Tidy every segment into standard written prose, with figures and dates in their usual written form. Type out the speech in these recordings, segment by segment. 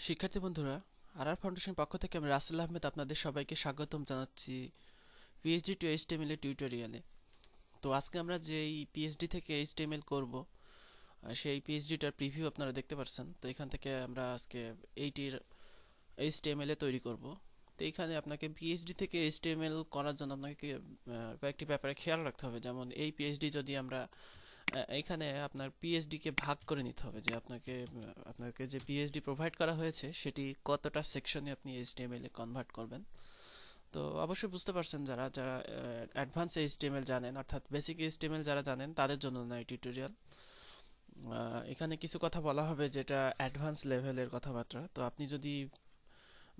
শিক্ষার্থী বন্ধুরা, RR foundation পক্ষ থেকে আমি রাসেল আহমেদ আপনাদের সবাইকে স্বাগতম জানাচ্ছি পিএইচডি টু এইচটিএমএল এর টিউটোরিয়ালে। তো আজকে আমরা যেই পিএইচডি থেকে এইচটিএমএল করব, সেই পিএইচডিটার প্রিভিউ আপনারা দেখতে পাচ্ছেন। তো এখান থেকে আমরা আজকে এইটির এইচটিএমএল এ তৈরি করব। তো এখানে আপনাকে পিএইচডি থেকে এইচটিএমএল করার জন্য আপনাকে কয়েকটি ব্যাপারে খেয়াল রাখতে হবে। যেমন এই পিএইচডি যদি আমরা এখানে আপনার পিএইচডি কে ভাগ করে নিতে হবে, যে আপনাকে যে পিএইচডি প্রোভাইড করা হয়েছে সেটি কতটা সেকশনে আপনি এইচটিএমএল এ কনভার্ট করবেন। তো অবশ্যই বুঝতে পারছেন, যারা যারা অ্যাডভান্স এইচটিএমএল জানেন, অর্থাৎ বেসিক এইচটিএমএল যারা জানেন তাদের জন্য না এই টিউটোরিয়াল। এখানে কিছু কথা বলা হবে যেটা অ্যাডভান্স লেভেলের কথাবার্তা। তো আপনি যদি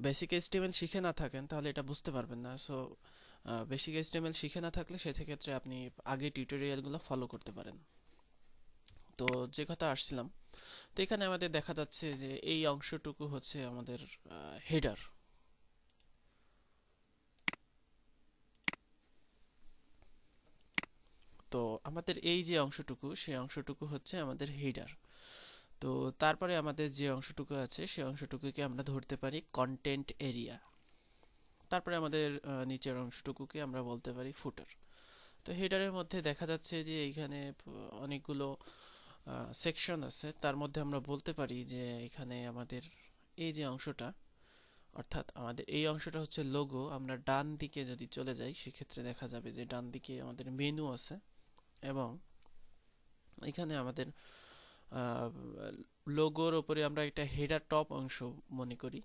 বেসিক এইচটিএমএল শিখে না থাকেন তাহলে এটা বুঝতে পারবেন না। সো বেসিক এইচটিএমএল শিখে না থাকলে সেক্ষেত্রে আপনি আগে টিউটোরিয়ালগুলো ফলো করতে পারেন। তো যে কথা আসছিলাম, তো এখানে আমাদের দেখা যাচ্ছে যে এই অংশটুকু হচ্ছে আমাদের হেডার। তো আমাদের এই যে অংশটুকু, সেই অংশটুকু হচ্ছে আমাদের হেডার। তো তারপরে আমাদের যে অংশটুকু আছে সেই অংশটুকুকে আমরা ধরতে পারি কন্টেন্ট এরিয়া। তারপরে আমাদের নিচের অংশটুকুকে আমরা বলতে পারি ফুটার। তো হেডারের মধ্যে দেখা যাচ্ছে যে এইখানে অনেকগুলো সেকশন আছে। তার মধ্যে আমরা বলতে পারি যে এখানে আমাদের এই যে অংশটা, অর্থাৎ আমাদের এই অংশটা হচ্ছে লোগো। আমরা ডান দিকে যদি চলে যাই সেক্ষেত্রে দেখা যাবে যে ডান দিকে আমাদের মেনু আছে, এবং এখানে আমাদের লোগোর উপরে আমরা একটা হেডার টপ অংশ মনে করি,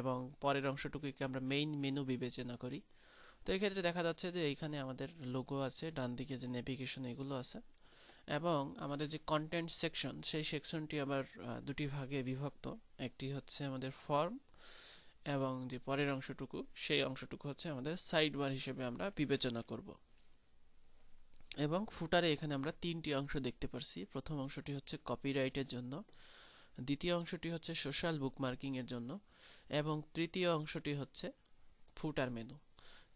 এবং পরের অংশটুকুকে আমরা মেইন মেনু বিবেচনা করি। তো এক্ষেত্রে দেখা যাচ্ছে যে এইখানে আমাদের লোগো আছে, ডান দিকে যে নেভিগেশন এগুলো আছে, এবং আমাদের যে কন্টেন্ট সেকশন, সেই সেকশনটি আবার দুটি ভাগে বিভক্ত। একটি হচ্ছে আমাদের ফর্ম, এবং যে পরের অংশটুকু সেই অংশটুকু হচ্ছে আমাদের সাইড বার হিসেবে আমরা বিবেচনা করব। এবং ফুটারে এখানে আমরা তিনটি অংশ দেখতে পারছি। প্রথম অংশটি হচ্ছে কপিরাইটের জন্য, দ্বিতীয় অংশটি হচ্ছে সোশ্যাল বুকমার্কিং এর জন্য, এবং তৃতীয় অংশটি হচ্ছে ফুটার মেনু।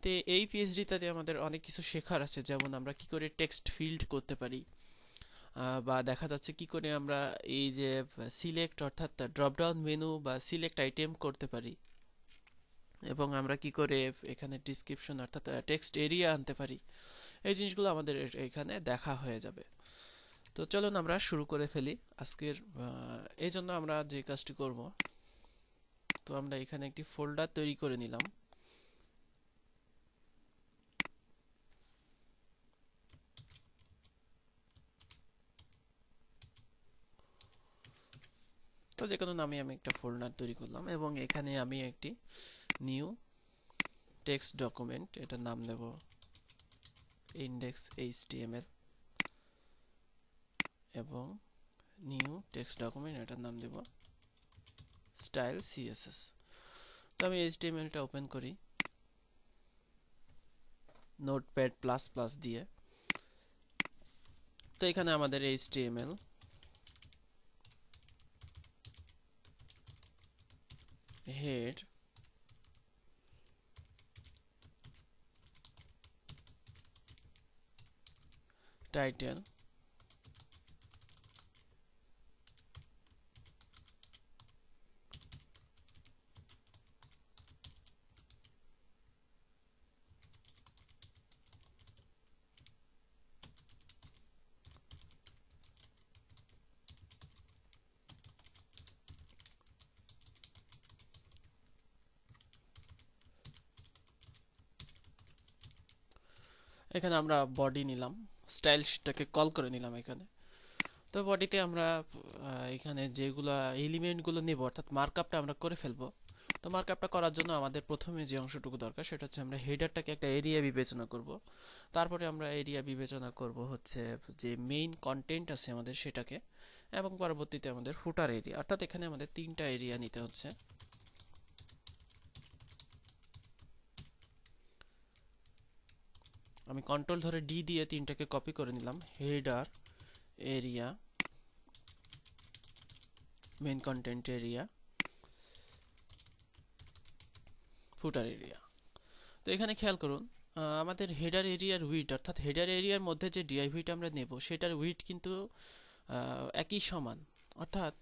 তো এই পিএইচডিতে আমাদের অনেক কিছু শেখার আছে, যেমন আমরা কি করে টেক্সট ফিল্ড করতে পারি, বা দেখা যাচ্ছে কি করে আমরা এই যে সিলেক্ট অর্থাৎ ড্রপ ডাউন মেনু বা সিলেক্ট আইটেম করতে পারি, এবং আমরা কি করে এখানে ডিসক্রিপশন অর্থাৎ টেক্সট এরিয়া আনতে পারি। এই জিনিসগুলো আমাদের এখানে দেখা হয়ে যাবে। তো চলুন আমরা শুরু করে ফেলি আজকের। এই জন্য আমরা যে কাজটি করব, তো আমরা এখানে একটি ফোল্ডার তৈরি করে নিলাম। তো যে কোনো নামে আমি একটা ফোল্ডার তৈরি করলাম, এবং এখানে আমি একটি নিউ টেক্সট ডকুমেন্ট, এটার নাম দেব ইন্ডেক্স এইচটিএমএল, এবং নিউ টেক্সট ডকুমেন্ট এটার নাম দেব স্টাইল সিএসএস। তো আমি এইচটিএমএলটা ওপেন করি নোটপ্যাড প্লাস প্লাস দিয়ে। তো এখানে আমাদের এইচটিএমএল হেড, টাইটেল, এখানে আমরা বডি নিলাম, স্টাইলটাকে কল করে নিলাম এখানে। তো বডিতে আমরা এখানে যেগুলা এলিমেন্টগুলো নেব, অর্থাৎ মার্কআপটা আমরা করে ফেলবো। তো মার্কআপটা করার জন্য আমাদের প্রথমে যে অংশটুকু দরকার সেটা হচ্ছে আমরা হেডারটাকে একটা এরিয়া বিবেচনা করব। তারপরে আমরা এরিয়া বিবেচনা করব হচ্ছে যে মেইন কন্টেন্ট আছে আমাদের সেটাকে, এবং পরবর্তীতে আমাদের ফুটার এরিয়া, অর্থাৎ এখানে আমাদের তিনটা এরিয়া নিতে হচ্ছে। আমি কন্ট্রোল ধরে ডি দিয়ে তিনটাকে কপি করে নিলাম, header area, main content area, footer area. তো এখানে খেয়াল করুন, আমাদের হেডার এরিয়ার উইডথ, অর্থাৎ হেডার এরিয়ার মধ্যে যে ডিআইভিটা আমরা নেব সেটার উইডথ কিন্তু একই সমান। অর্থাৎ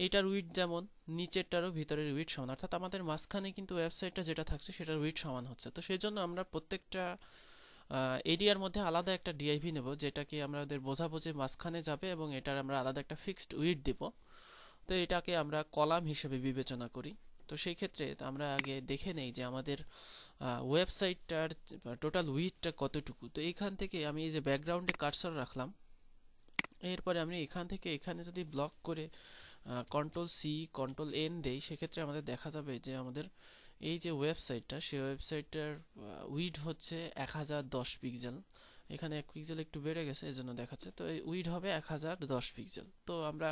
এটার উইডথ যেমন নিচেরটারও ভিতরের উইডথ সমান, অর্থাৎ আমাদের মাঝখানে কিন্তু ওয়েবসাইটটা যেটা থাকছে সেটার উইডথ সমান হচ্ছে। তো সেই জন্য আমরা প্রত্যেকটা এরিয়ার মধ্যে আলাদা একটা ডিআইভি নেব, যেটাকে আমাদের বোঝাবো যে মাঝখানে যাবে এবং এটার আমরা আলাদা একটা ফিক্সড উইডথ দিব। তো এটাকে আমরা কলাম হিসেবে বিবেচনা করি। তো সেই ক্ষেত্রে আমরা আগে দেখে নেই যে আমাদের ওয়েবসাইটটার টোটাল উইডথটা কতটুকু। তো এইখান থেকে আমি এই যে ব্যাকগ্রাউন্ডে কার্সর রাখলাম, এরপরে আমি এখান থেকে এখানে যদি ব্লক করে কন্ট্রোল-সি কন্ট্রোল-এন দেই, সেক্ষেত্রে আমাদের দেখা যাবে যে আমাদের এই যে ওয়েবসাইটটা, সেই ওয়েবসাইটটার উইডথ হচ্ছে 1010 পিক্সেল। এখানে 1 পিক্সেল একটু বেড়ে গেছে, এজন্য দেখাচ্ছে। তো এই উইডথ হবে 1010 পিক্সেল। তো আমরা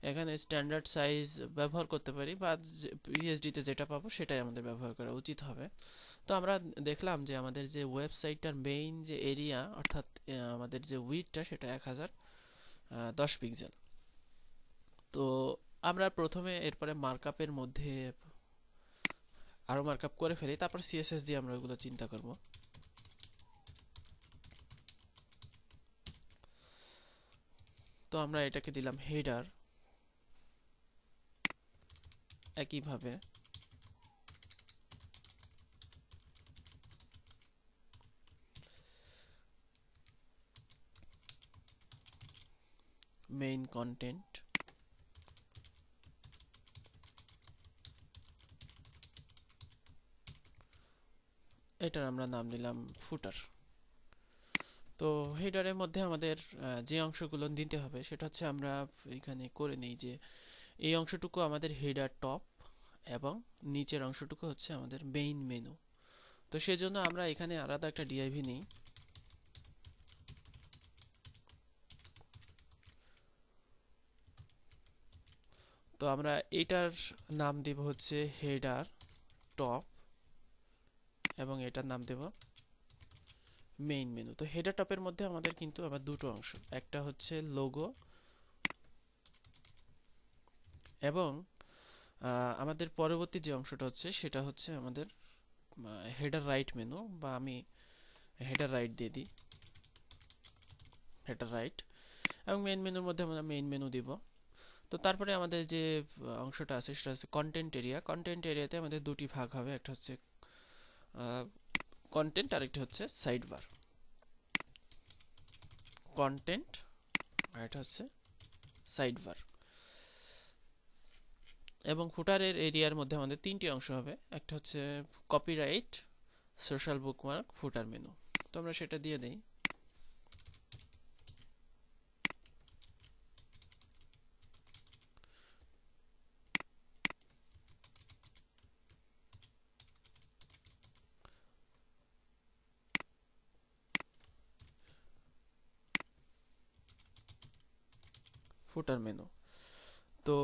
এখানে স্ট্যান্ডার্ড সাইজ ব্যবহার করতে পারি, বা পিএইচডিতে যেটা পাবো সেটাই আমাদের ব্যবহার করা উচিত হবে। তো আমরা দেখলাম যে আমাদের যে ওয়েবসাইটটার মেইন যে এরিয়া, অর্থাৎ আমাদের যে উইডথটা, সেটা 1010 পিক্সেল। তো আমরা প্রথমে এরপরে মার্কআপের মধ্যে আরো মার্কআপ করে ফেলি, তারপর সিএসএস দিয়ে আমরা ওগুলো চিন্তা করব। তো আমরা এটাকে দিলাম হেডার, একইভাবে মেইন কন্টেন্ট, এটার আমরা নাম দিলাম ফুটার। তো হেডারের মধ্যে আমাদের যে অংশগুলো দিতে হবে সেটা হচ্ছে আমরা এখানে করে নেই যে এই অংশটুকু আমাদের হেডার টপ এবং নিচের অংশটুকু হচ্ছে আমাদের মেইন মেনু। তো সেজন্য আমরা এখানে আলাদা একটা ডিআইভি নিই। তো আমরা এটার নাম দেব হচ্ছে হেডার টপ এবং এটার নাম দেব মেইন মেনু। তো হেডার টপের মধ্যে আমাদের কিন্তু আবার দুটো অংশ, একটা হচ্ছে লোগো এবং আমাদের পরবর্তী যে অংশটা হচ্ছে সেটা হচ্ছে আমাদের হেডার রাইট মেনু, বা আমি হেডার রাইট দিয়ে দিই, হেডার রাইট। এবং মেইন মেনুর মধ্যে আমরা মেইন মেনু দিব। তো তারপরে আমাদের যে অংশটা আছে সেটা হচ্ছে কন্টেন্ট এরিয়া। কন্টেন্ট এরিয়াতে আমাদের দুটি ভাগ হবে, একটা হচ্ছে কন্টেন্ট আর একটা হচ্ছে সাইড বার। কন্টেন্ট আর এটা হচ্ছে সাইড বার। এবং ফুটারের এরিয়ার মধ্যে আমাদের তিনটি অংশ হবে, একটা হচ্ছে কপিরাইট, সোশ্যাল বুকমার্ক, ফুটার মেনু। তো আমরা সেটা দিয়ে দেই। ফুটার মেনু। তো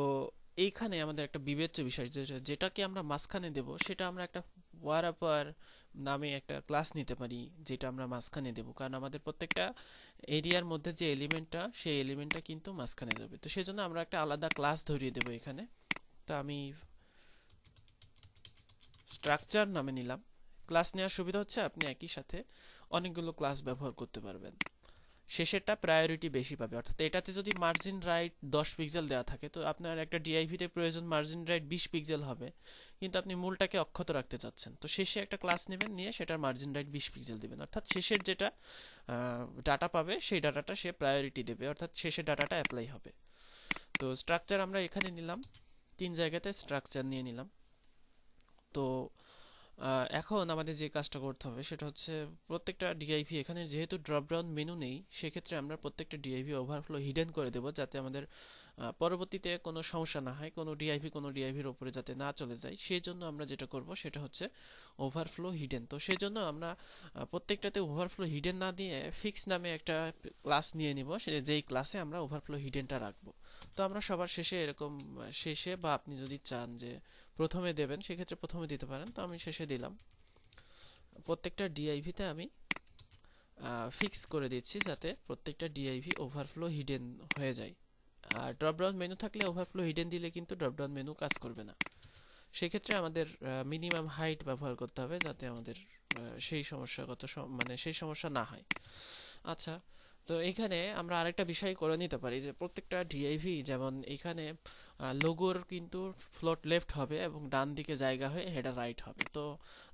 এইখানে আমাদের একটা বিবেচ্য বিষয়, যেটাকে আমরা মাঝখানে দেব সেটা আমরা একটা ওয়ারাপার নামে একটা ক্লাস নিতে পারি, যেটা আমরা মাঝখানে দেব। কারণ আমাদের প্রত্যেকটা এরিয়ার মধ্যে যে এলিমেন্টটা, সেই এলিমেন্টটা কিন্তু মাঝখানে যাবে। তো সেজন্য আমরা একটা আলাদা ক্লাস ধরিয়ে দেব এখানে। তো আমি স্ট্রাকচার নামে নিলাম। ক্লাস নেওয়ার সুবিধা হচ্ছে আপনি একই সাথে অনেকগুলো ক্লাস ব্যবহার করতে পারবেন। শেষেরটা প্রায়োরিটি বেশি পাবে, অর্থাৎ এটাতে যদি মার্জিন রাইট 10 পিক্সেল দেওয়া থাকে, তো আপনার একটা ডিআইভিতে প্রয়োজন মার্জিন রাইট 20 পিক্সেল হবে, কিন্তু আপনি মূলটাকে অক্ষত রাখতে চাচ্ছেন। তো শেষে একটা ক্লাস নেবেন, নিয়ে সেটার মার্জিন রাইট 20 পিক্সেল দিবেন, অর্থাৎ শেষের যেটা ডাটা পাবে সেই ডাটাটা সে প্রায়োরিটি দেবে, অর্থাৎ শেষের ডাটাটা অ্যাপ্লাই হবে। তো স্ট্রাকচার আমরা এখানে নিলাম, তিন জায়গাতে স্ট্রাকচার নিয়ে নিলাম। তো এখন আমাদের যে কাজটা করতে হবে সেটা হচ্ছে প্রত্যেকটা ডিআইভি, এখানে যেহেতু ড্রপ ডাউন মেনু নেই, সেক্ষেত্রে আমরা প্রত্যেকটা ডিআইভি ওভারফ্লো হিডেন করে দেব, যাতে আমাদের পরবর্তীতে কোনো সমস্যা না হয়, কোনো ডিআইভি কোনো ডিআইভির উপরে যাতে না চলে যায়। সেই জন্য আমরা যেটা করব সেটা হচ্ছে ওভারফ্লো হিডেন। তো সেই জন্য আমরা প্রত্যেকটাতে ওভারফ্লো হিডেন না দিয়ে ফিক্স নামে একটা ক্লাস নিয়ে নিব, যেই ক্লাসে আমরা ওভারফ্লো হিডেনটা রাখবো। তো আমরা সবার শেষে এরকম শেষে, বা আপনি যদি চান যে প্রথমে দেবেন সেক্ষেত্রে প্রথমে দিতে পারেন, তো আমি শেষে দিলাম। প্রত্যেকটা ডিআইভিতে আমি ফিক্স করে দিচ্ছি যাতে প্রত্যেকটা ডিআইভি ওভারফ্লো হিডেন হয়ে যায়। আর ড্রপডাউন মেনু থাকলে ওভারফ্লো হিডেন দিলে কিন্তু ড্রপডাউন মেনু কাজ করবে না। সেক্ষেত্রে আমাদের মিনিমাম হাইট ব্যবহার করতে হবে, যাতে আমাদের সেই সমস্যাগত মানে সেই সমস্যা না হয়। আচ্ছা, তো এখানে আমরা আরেকটা বিষয় করে নিতে পারি যে প্রত্যেকটা ডিআইভি যেমন এখানে লোগোর কিন্তু ফ্লোট লেফট হবে এবং ডান দিকে জায়গা হয়ে হেডার রাইট হবে। তো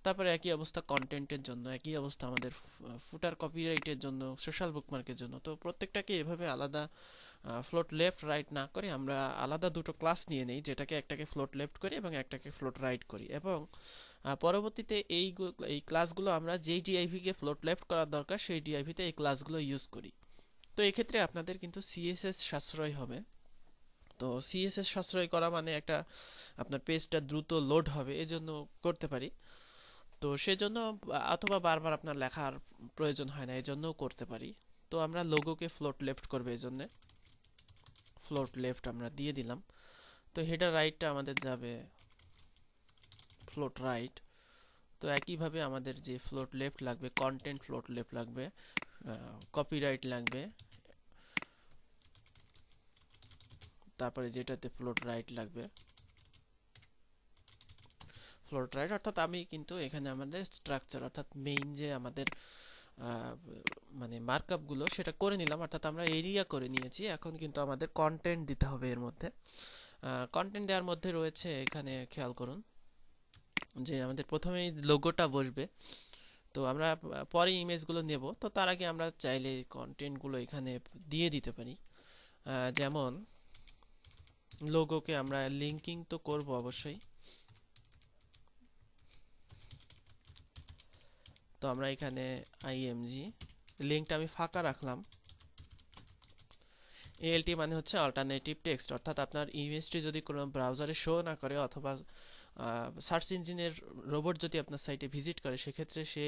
তারপরে একই অবস্থা কন্টেন্টের জন্য, একই অবস্থা আমাদের ফুটার কপিরাইটের জন্য, সোশ্যাল বুকমার্কের জন্য। তো প্রত্যেকটাকে এভাবে আলাদা ফ্লোট লেফট রাইট না করে আমরা আলাদা দুটো ক্লাস নিয়ে নেই, যেটাকে একটাকে ফ্লোট লেফট করি এবং একটাকে ফ্লোট রাইট করি। এবং পরবর্তীতে এই ক্লাসগুলো আমরা যেই ডিআইভি কে ফ্লোট লেফট করার দরকার সেই ডিআইভি তে এই ক্লাসগুলো ইউজ করি। তো এক্ষেত্রে আপনাদের কিন্তু সিএসএস সাশ্রয় হবে। তো সিএসএস সাশ্রয় করা মানে একটা আপনার পেজটা দ্রুত লোড হবে, এজন্য করতে পারি। তো সেজন্য অথবা বারবার আপনার লেখার প্রয়োজন হয় না, এজন্যও করতে পারি। তো আমরা লোগোকে ফ্লোট লেফট করবে, এজন্য ফ্লোট লেফট আমরা দিয়ে দিলাম। তো হেডার রাইটটা আমাদের যাবে ফ্লোট রাইট। তো একইভাবে আমাদের যে ফ্লোট লেফট লাগবে, কন্টেন্ট ফ্লোট লেফট লাগবে, কপিরাইট লাগবে, তারপরে যেটাতে ফ্লোট রাইট লাগবে ফ্লোট রাইট। অর্থাৎ আমি কিন্তু এখানে আমাদের স্ট্রাকচার অর্থাৎ মেইন যে আমাদের মানে মার্কআপ গুলো সেটা করে নিলাম, অর্থাৎ আমরা এরিয়া করে নিয়েছি। এখন কিন্তু আমাদের কন্টেন্ট দিতে হবে এর মধ্যে। কন্টেন্ট দেওয়ার মধ্যে রয়েছে, এখানে খেয়াল করুন যে আমাদের প্রথমেই লোগোটা বসবে। তো আমরা পরে ইমেজগুলো নেব, তো তার আগে আমরা চাইলে কন্টেন্টগুলো এখানে দিয়ে দিতে পারি। যেমন লোগোকে আমরা লিঙ্কিং তো করব অবশ্যই। তো আমরা এখানে আইএমজি লিঙ্কটা আমি ফাঁকা রাখলাম। এএলটি মানে হচ্ছে অল্টারনেটিভ টেক্সট, অর্থাৎ আপনার ইমেজটি যদি কোনো ব্রাউজারে শো না করে অথবা সার্চ ইঞ্জিনের রোবট যদি আপনার সাইটে ভিজিট করে, সেক্ষেত্রে সে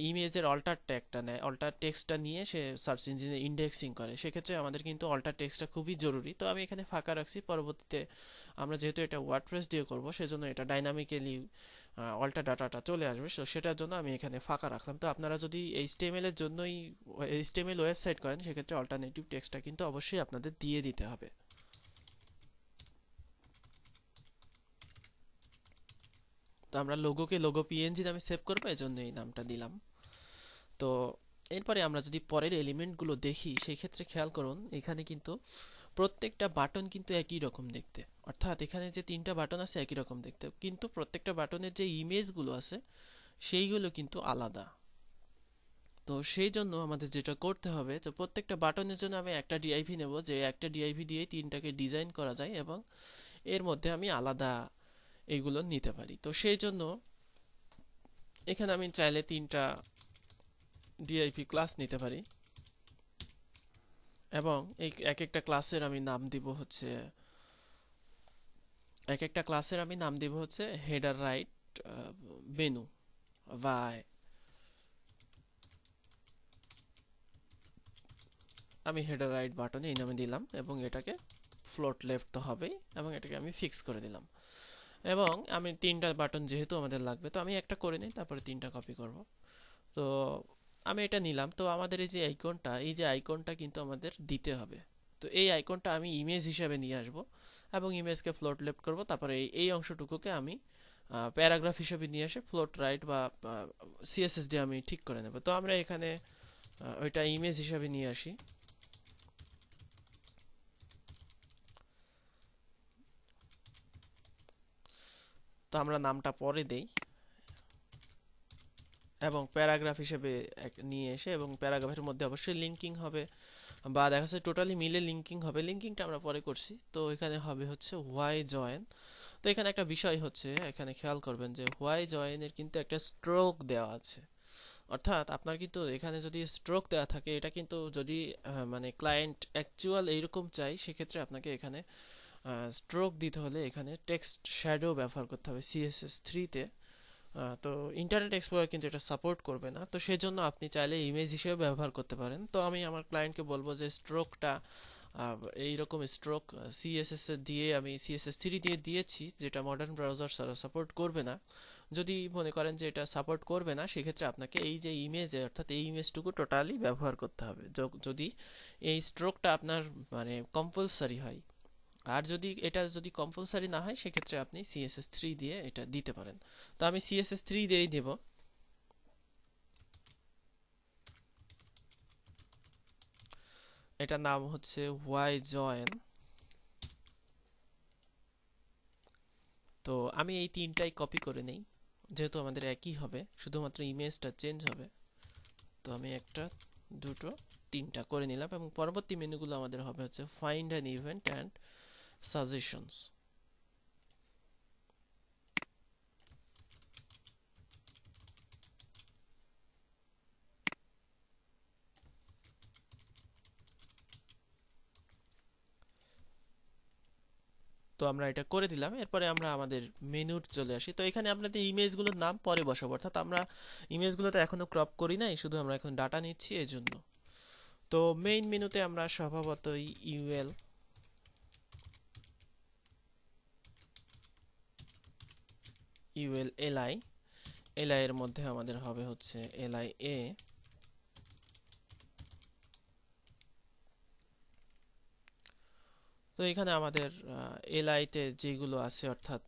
ইমেজের অল্টার ট্যাগটা নেয়, অল্টার টেক্সটটা নিয়ে সে সার্চ ইঞ্জিনে ইন্ডেক্সিং করে। সেক্ষেত্রে আমাদের কিন্তু অল্টার টেক্সটটা খুবই জরুরি। তো আমি এখানে ফাঁকা রাখছি। পরবর্তীতে আমরা যেহেতু এটা ওয়ার্ডপ্রেস দিয়ে করব, সেজন্য এটা ডাইনামিক্যালি অল্টার ডাটাটা চলে আসবে, সেটার জন্য আমি এখানে ফাঁকা রাখলাম। তো আপনারা যদি এইচটিএমএল এর জন্যই এইচটিএমএল ওয়েবসাইট করেন, সেক্ষেত্রে অল্টারনেটিভ টেক্সটটা কিন্তু অবশ্যই আপনাদের দিয়ে দিতে হবে। তো আমরা লোগোকে লোগো পিএনজি নামে সেভ করবো, এজন্য এই নামটা দিলাম। তো এরপরে আমরা যদি পরের এলিমেন্টগুলো দেখি, সেই ক্ষেত্রে খেয়াল করুন এখানে কিন্তু প্রত্যেকটা বাটন কিন্তু একই রকম দেখতে। অর্থাৎ এখানে যে তিনটা বাটন আছে একই রকম দেখতে, কিন্তু প্রত্যেকটা বাটনের যে ইমেজগুলো আছে সেইগুলো কিন্তু আলাদা। তো সেই জন্য আমাদের যেটা করতে হবে, তো প্রত্যেকটা বাটনের জন্য আমি একটা ডিআইভি নেব, যে একটা ডিআইভি দিয়ে তিনটাকে ডিজাইন করা যায় এবং এর মধ্যে আমি আলাদা এইগুলো নিতে পারি। তো সেই জন্য এখানে আমি চাইলে তিনটা ডিআইভি ক্লাস নিতে পারি এবং এই এক একটা ক্লাসের আমি নাম দিব হচ্ছে হেডার রাইট মেনু বা আমি হেডার রাইট বাটনে এই নামে দিলাম এবং এটাকে ফ্লোট লেফট তো হবেই এবং এটাকে আমি ফিক্স করে দিলাম। এবং আমি তিনটা বাটন যেহেতু আমাদের লাগবে, তো আমি একটা করে নিই, তারপরে তিনটা কপি করব। তো আমি এটা নিলাম। তো আমাদের এই যে আইকনটা, এই যে আইকনটা কিন্তু আমাদের দিতে হবে। তো এই আইকনটা আমি ইমেজ হিসেবে নিয়ে আসব এবং ইমেজকে ফ্লোট লেফট করব। তারপরে এই অংশটুকুকে আমি প্যারাগ্রাফ হিসেবে নিয়ে এসে ফ্লোট রাইট বা সিএসএস দিয়ে আমি ঠিক করে নেব। তো আমরা এখানে ওইটা ইমেজ হিসেবে নিয়ে আসি। তো আমরা নামটা পরে দেই এবং প্যারাগ্রাফ হিসেবে নিয়ে এসে, এবং প্যারাগ্রাফের মধ্যে অবশ্যই লিঙ্কিং হবে বা দেখা যাচ্ছে টোটালি মিলে লিঙ্কিং হবে। লিঙ্কিংটা আমরা পরে করছি। তো এখানে হবে হচ্ছে হোয়াই জয়েন। তো এখানে একটা বিষয় হচ্ছে, এখানে খেয়াল করবেন যে হোয়াই জয়েনের কিন্তু একটা স্ট্রোক দেওয়া আছে। অর্থাৎ আপনার কিন্তু এখানে যদি স্ট্রোক দেওয়া থাকে, এটা কিন্তু যদি মানে ক্লায়েন্ট অ্যাকচুয়াল এইরকম চাই, সেক্ষেত্রে আপনাকে এখানে স্ট্রোক দিতে হলে এখানে টেক্সট শ্যাডো ব্যবহার করতে হবে CSS3 তে। তো ইন্টারনেট এক্সপ্লোরার কিন্তু এটা সাপোর্ট করবে না। তো সেজন্য আপনি চাইলে ইমেজ হিসেবে ব্যবহার করতে পারেন। তো আমি আমার ক্লায়েন্টকে বলবো যে স্ট্রোকটা এইরকম স্ট্রোক সিএসএস দিয়ে আমি CSS3 দিয়ে দিয়েছি, যেটা মডার্ন ব্রাউজার সাপোর্ট করবে না। যদি মনে করেন যে এটা সাপোর্ট করবে না, সেক্ষেত্রে আপনাকে এই যে ইমেজ, অর্থাৎ এই ইমেজটুকু টোটালি ব্যবহার করতে হবে যদি এই স্ট্রোকটা আপনার মানে কম্পালসারি হয়। আর যদি কম্পালসারি না হয়, সেক্ষেত্রে আপনি CSS3 দিয়ে এটা দিতে পারেন। তো আমি CSS3 দিয়েই দেব। এটার নাম হচ্ছে হোয়াই জয়েন। তো আমি এই তিনটাই কপি করে নেই, যেহেতু আমাদের একই হবে, শুধুমাত্র ইমেজটা চেঞ্জ হবে। তো আমি একটা, দুটো, তিনটা করে নিলাম এবং পরবর্তী মেনুগুলো আমাদের হবে হচ্ছে find an event and suggestions. তো আমরা এটা করে দিলাম। এরপরে আমরা আমাদের মেনুর চলে আসি। তো এখানে আপনাদের ইমেজগুলোর নাম পরে বসাবো, অর্থাৎ আমরা ইমেজগুলো তো এখনো ক্রপ করি নাই, শুধু আমরা এখন ডাটা নিচ্ছি এই জন্য। তো মেইন মেনুতে আমরা স্বভাবতই ইউএল, এলআই, এলআই এর মধ্যে আমাদের হবে হচ্ছে এলআই এ। তো এখানে আমাদের এলআই তে যেগুলো আছে, অর্থাৎ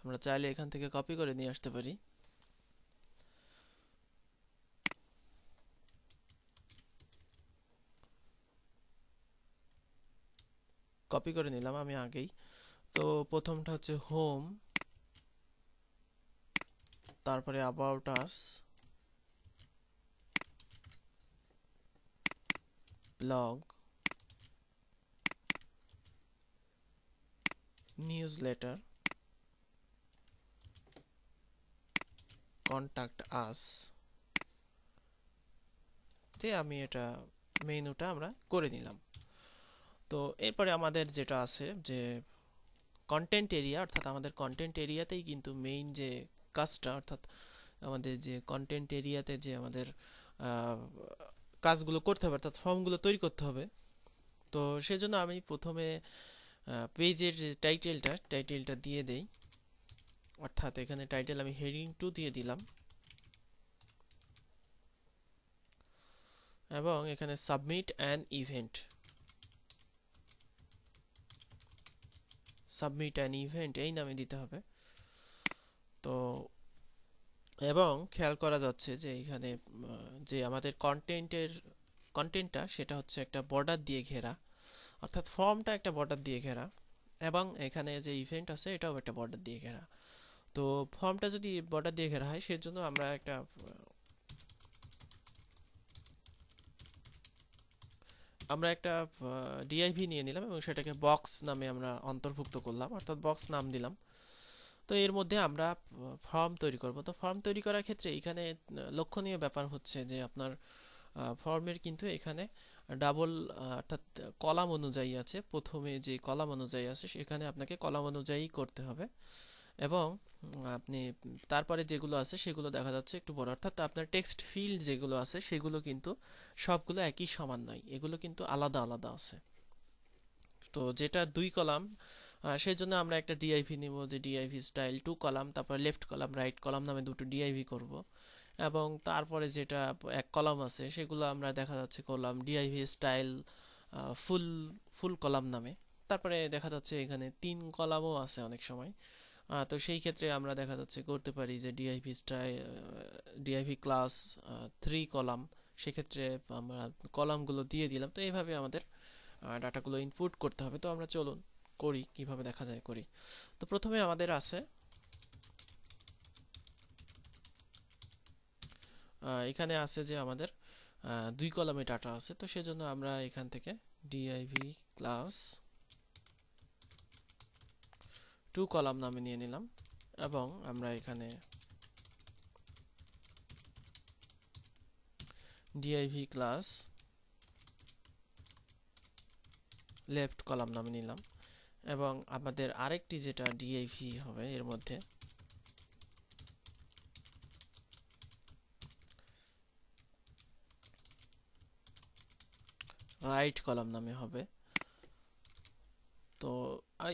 আমরা চাইলে এখান থেকে কপি করে নিয়ে আসতে পারি। কপি করে নিলাম আমি আগেই। তো প্রথমটা হচ্ছে হোম, তারপরে about us, blog, newsletter, contact আস। তে আমি এটা মেনুটা আমরা করে নিলাম। তো এরপরে আমাদের যেটা আছে যে কন্টেন্ট এরিয়া, অর্থাৎ আমাদের কন্টেন্ট এরিয়াতেই কিন্তু মেইন যে কাজটা, অর্থাৎ আমাদের যে কন্টেন্ট এরিয়াতে যে আমাদের আহ, কাজগুলো করতে হবে, অর্থাৎ ফর্মগুলো তৈরি করতে হবে। তো সেজন্য আমি প্রথমে পেজের যে টাইটেলটা দিয়ে দেই, অর্থাৎ এখানে টাইটেল আমি হেডিং 2 দিয়ে দিলাম এবং এখানে সাবমিট অ্যান ইভেন্ট, এই নামে দিতে হবে। তো এবং খেয়াল করা যাচ্ছে যে এখানে যে আমাদের কন্টেন্টটা সেটা হচ্ছে একটা বর্ডার দিয়ে ঘেরা, অর্থাৎ ফর্মটা একটা বর্ডার দিয়ে ঘেরা এবং এখানে যে ইভেন্ট আছে এটাও একটা বর্ডার দিয়ে ঘেরা। তো ফর্মটা যদি বর্ডার দিয়ে ঘেরা হয় সেজন্য আমরা একটা ডিআইভি নিয়ে নিলাম এবং সেটাকে বক্স নামে আমরা অন্তর্ভুক্ত করলাম, অর্থাৎ বক্স নাম দিলাম। তো এর মধ্যে আমরা ফর্ম তৈরি করব। তো ফর্ম তৈরি করার ক্ষেত্রে এখানে লক্ষণীয় ব্যাপার হচ্ছে যে আপনার ফর্মের কিন্তু এখানে ডাবল, অর্থাৎ কলাম অনুযায়ী আছে। প্রথমে যে কলাম অনুযায়ী আছে সেখানে আপনাকে কলাম অনুযায়ী করতে হবে এবং আপনি তারপরে যেগুলো আছে সেগুলো দেখা যাচ্ছে একটু বড়, অর্থাৎ আপনার টেক্সট ফিল্ড যেগুলো আছে সেগুলো কিন্তু সবগুলো একই সমান নয়, এগুলো কিন্তু আলাদা আলাদা আছে। তো যেটা দুই কলাম, সেই জন্য আমরা একটা ডিআইভি নিব, যে ডিআইভি স্টাইল 2 কলাম, তারপর লেফট কলাম রাইট কলাম নামে দুটো ডিআইভি করব। এবং তারপরে যেটা এক কলাম আছে সেগুলো আমরা দেখা যাচ্ছে করলাম ডিআইভি স্টাইল ফুল ফুল কলাম নামে। তারপরে দেখা যাচ্ছে এখানে 3 কলামও আছে অনেক সময়। তো সেই ক্ষেত্রে আমরা দেখা যাচ্ছে করতে পারি যে DIV style, DIV class 3 column. সেক্ষেত্রে আমরা কলামগুলো দিয়ে দিলাম। তো এইভাবে আমাদের ডাটাগুলো ইনপুট করতে হবে। তো আমরা চলুন করি, কিভাবে দেখা যায় করি। তো প্রথমে আমাদের আছে এখানে আছে যে আমাদের 2 কলামে ডাটা আছে। তো সেজন্য আমরা এখান থেকে ডিআইভি ক্লাস 2 কলাম নামে নিয়ে নিলাম এবং আমরা এখানে ডিআইভি ক্লাস লেফট কলাম নামে নিলাম এবং আমাদের আরেকটি যেটা ডিআইভি হবে এর মধ্যে রাইট কলাম নামে হবে। তো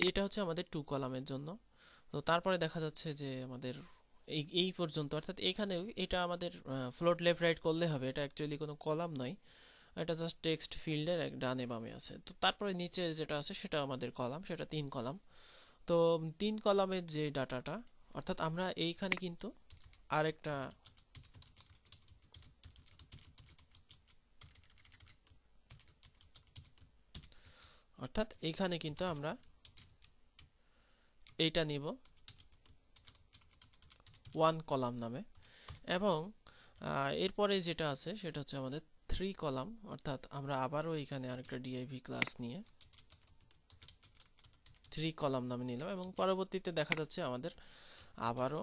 এটা হচ্ছে আমাদের 2 কলামের জন্য। তো তারপরে দেখা যাচ্ছে যে আমাদের এই এই পর্যন্ত, অর্থাৎ এখানে এটা আমাদের ফ্লোট লেফট রাইট করলে হবে, এটা অ্যাকচুয়ালি কোনো কলাম নয়, এটা জাস্ট টেক্সট ফিল্ডের এক ডানে বামে আছে। তো তারপরে নিচে যেটা আছে সেটা আমাদের কলাম, সেটা 3 কলাম। তো 3 কলামের যে ডাটাটা, অর্থাৎ আমরা এইখানে কিন্তু আরেকটা অর্থাৎ এইখানে কিন্তু আমরা এইটা নিব ওয়ান কলাম নামে, এবং এরপরে যেটা আছে সেটা হচ্ছে আমাদের 3 কলাম, অর্থাৎ আমরা আবারও এখানে আরেকটা div ক্লাস নিয়ে 3 কলাম নামে নিলাম, এবং পরবর্তীতে দেখা যাচ্ছে আমাদের আবারও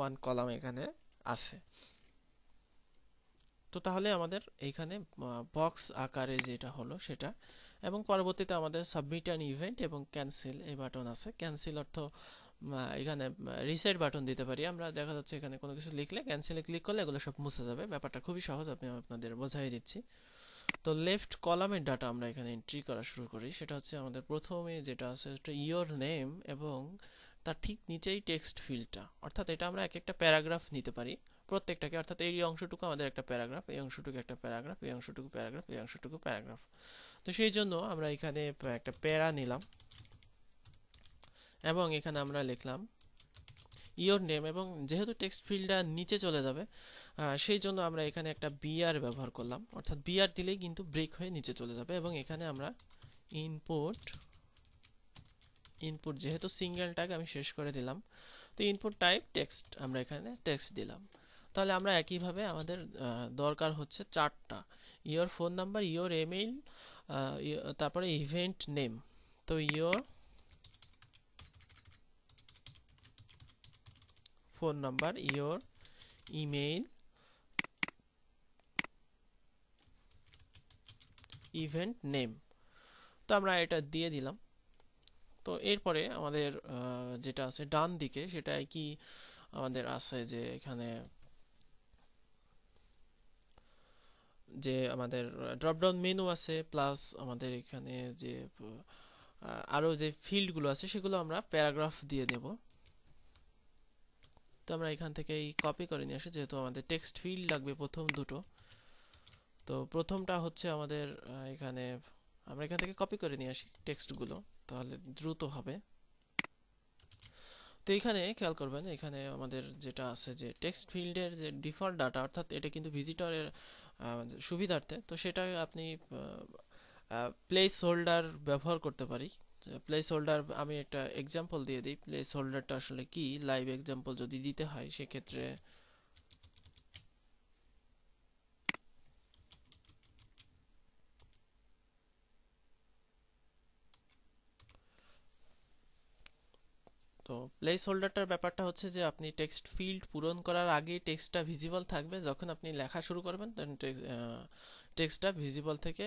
1 কলাম এখানে আছে। তো তাহলে আমাদের এইখানে বক্স আকারে যেটা হলো সেটা, এবং পরবর্তীতে আমাদের সাবমিট অ্যান ইভেন্ট এবং ক্যান্সেল এই বাটন আছে। ক্যান্সেল অর্থ এখানে রিসেট বাটন দিতে পারি আমরা। দেখা যাচ্ছে এখানে কোনো কিছু লিখলে ক্যান্সেলে ক্লিক করলে এগুলো সব মুছে যাবে। ব্যাপারটা খুবই সহজ, আমি আপনাদের বোঝাই দিচ্ছি। তো লেফট কলামের ডাটা আমরা এখানে এন্ট্রি করা শুরু করি। সেটা হচ্ছে আমাদের প্রথমে যেটা আছে সেটা ইয়োর নেম, এবং তার ঠিক নিচেই টেক্সট ফিল্ডটা, অর্থাৎ এটা আমরা এক একটা প্যারাগ্রাফ নিতে পারি প্রত্যেকটাকে, অর্থাৎ এই অংশটুকু আমাদের একটা প্যারাগ্রাফ, এই অংশটুকু একটা প্যারাগ্রাফ, এই অংশটুকু প্যারাগ্রাফ, এই অংশটুকু প্যারাগ্রাফ। তো সেই জন্য আমরা এখানে একটা প্যারা নিলাম, এবং এখানে আমরা লিখলাম ইয়োর নেম, এবং যেহেতু টেক্সট ফিল্ডটা নিচে চলে যাবে সেই জন্য আমরা এখানে একটা বিআর ব্যবহার করলাম, অর্থাৎ বিআর দিলেই কিন্তু ব্রেক হয়ে নিচে চলে যাবে। এবং এখানে আমরা ইনপুট যেহেতু সিঙ্গেল ট্যাগ আমি শেষ করে দিলাম, তো ইনপুট টাইপ টেক্সট আমরা এখানে টেক্সট দিলাম। তাহলে আমরা একইভাবে আমাদের দরকার হচ্ছে 4টা, your phone number, your email, তারপরে ইভেন্ট নেম। তো your phone number, your email, event name, তো আমরা এটা দিয়ে দিলাম। তো এরপরে আমাদের যেটা আছে ডান দিকে সেটা কি আমাদের আছে যে এখানে যে আমাদের ড্রপডাউন মেনু আছে, প্লাস আমাদের এখানে যে আরো যে ফিল্ডগুলো আছে সেগুলো আমরা প্যারাগ্রাফ দিয়ে দেব। তো আমরা এখান থেকে কপি করে নিয়ে আসি, যেহেতু আমাদের টেক্সট ফিল্ড লাগবে প্রথম দুটো। তো প্রথমটা হচ্ছে আমাদের এখানে আমরা এখান থেকে কপি করে নিয়ে আসি টেক্সটগুলো, তাহলে দ্রুত হবে। তো এখানে খেয়াল করবেন, এখানে আমাদের যেটা আছে যে টেক্সট ফিল্ডের যে ডিফল্ট ডাটা, অর্থাৎ এটা কিন্তু ভিজিটরের সুবিধার্থে, তো সেটা আপনি প্লেস হোল্ডার ব্যবহার করতে পারি। প্লেস হোল্ডার আমি একটা এক্সাম্পল দিয়ে দিই, প্লেস হোল্ডারটা আসলে কি, লাইভ এক্সাম্পল যদি দিতে হয় সেক্ষেত্রে তো প্লেস হোল্ডারটার ব্যাপারটা হচ্ছে যে আপনি টেক্সট ফিল্ড পূরণ করার আগে টেক্সটটা ভিজিবল থাকবে, যখন আপনি লেখা শুরু করবেন তখন টেক্সটটা ভিজিবল থেকে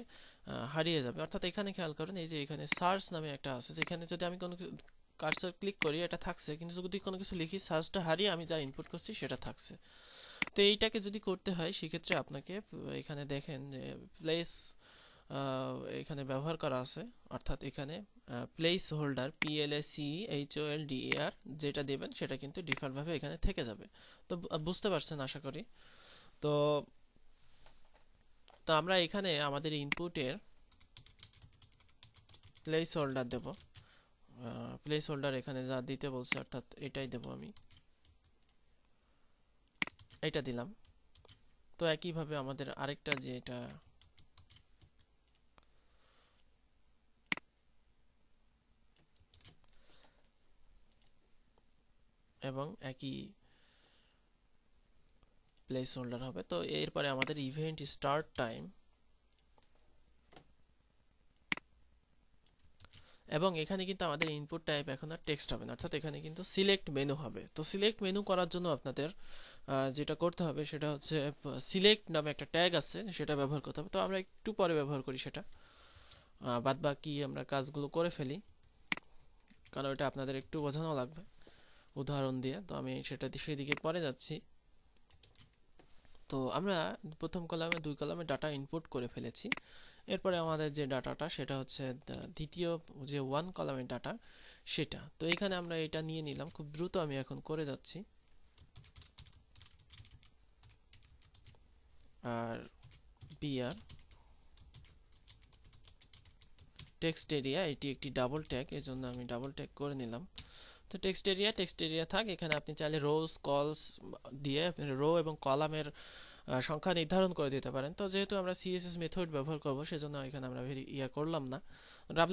হারিয়ে যাবে। অর্থাৎ এখানে খেয়াল করেন, এই যে এখানে সার্চ নামে একটা আছে, যেখানে যদি আমি কোনো কার্সর ক্লিক করি এটা থাকছে, কিন্তু যদি কোনো কিছু লিখি সার্চটা হারিয়ে আমি যা ইনপুট করছি সেটা থাকছে। তো এইটাকে যদি করতে হয় সেক্ষেত্রে আপনাকে এখানে দেখেন যে প্লেস এখানে ব্যবহার করা আছে, অর্থাৎ এখানে প্লেস হোল্ডার PLACHOLDER যেটা দেবেন সেটা কিন্তু ডিফল্ট ভাবে এখানে থেকে যাবে। তো বুঝতে পারছেন আশা করি। তো তো আমরা এখানে আমাদের ইনপুটের প্লেস হোল্ডার দেব। প্লেস হোল্ডার এখানে যা দিতে বলছে অর্থাৎ এটাই দেব, আমি এটা দিলাম। তো একইভাবে আমাদের আরেকটা যেটা এবং একই প্লেস হোল্ডার হবে। তো এরপরে আমাদের ইভেন্ট স্টার্ট টাইম, এবং এখানে কিন্তু আমাদের ইনপুট টাইপ এখন আর টেক্সট হবে না, অর্থাৎ এখানে কিন্তু সিলেক্ট মেনু হবে। তো সিলেক্ট মেনু করার জন্য আপনাদের যেটা করতে হবে সেটা হচ্ছে সিলেক্ট নামে একটা ট্যাগ আছে, সেটা ব্যবহার করতে হবে। তো আমরা একটু পরে ব্যবহার করি সেটা, বাদ বাকি আমরা কাজগুলো করে ফেলি, কারণ এটা আপনাদের একটু বোঝানো লাগবে উদাহরণ দিয়ে। তো আমি সেটা সেদিকে পরে যাচ্ছি। তো আমরা প্রথম কলামে 2 কলামে ডাটা ইনপুট করে ফেলেছি। এরপরে আমাদের যে ডাটাটা সেটা হচ্ছে দ্বিতীয় যে 1 কলামের ডাটা সেটা। তো এখানে আমরা এটা নিয়ে নিলাম, খুব দ্রুত আমি এখন করে যাচ্ছি। আর বিআর টেক্সট এরিয়া, এটি একটি ডাবল ট্যাগ, এজন্য আমি ডাবল ট্যাগ করে নিলাম। তো টেক্সট এরিয়া থাক, এখানে আপনি চাইলে রোজ কলস দিয়ে রো এবং কলামের সংখ্যা নির্ধারণ করে দিতে পারেন। তো যেহেতু আমরা সিএসএস মেথড ব্যবহার করব সেজন্য এখানে আমরা করলাম না।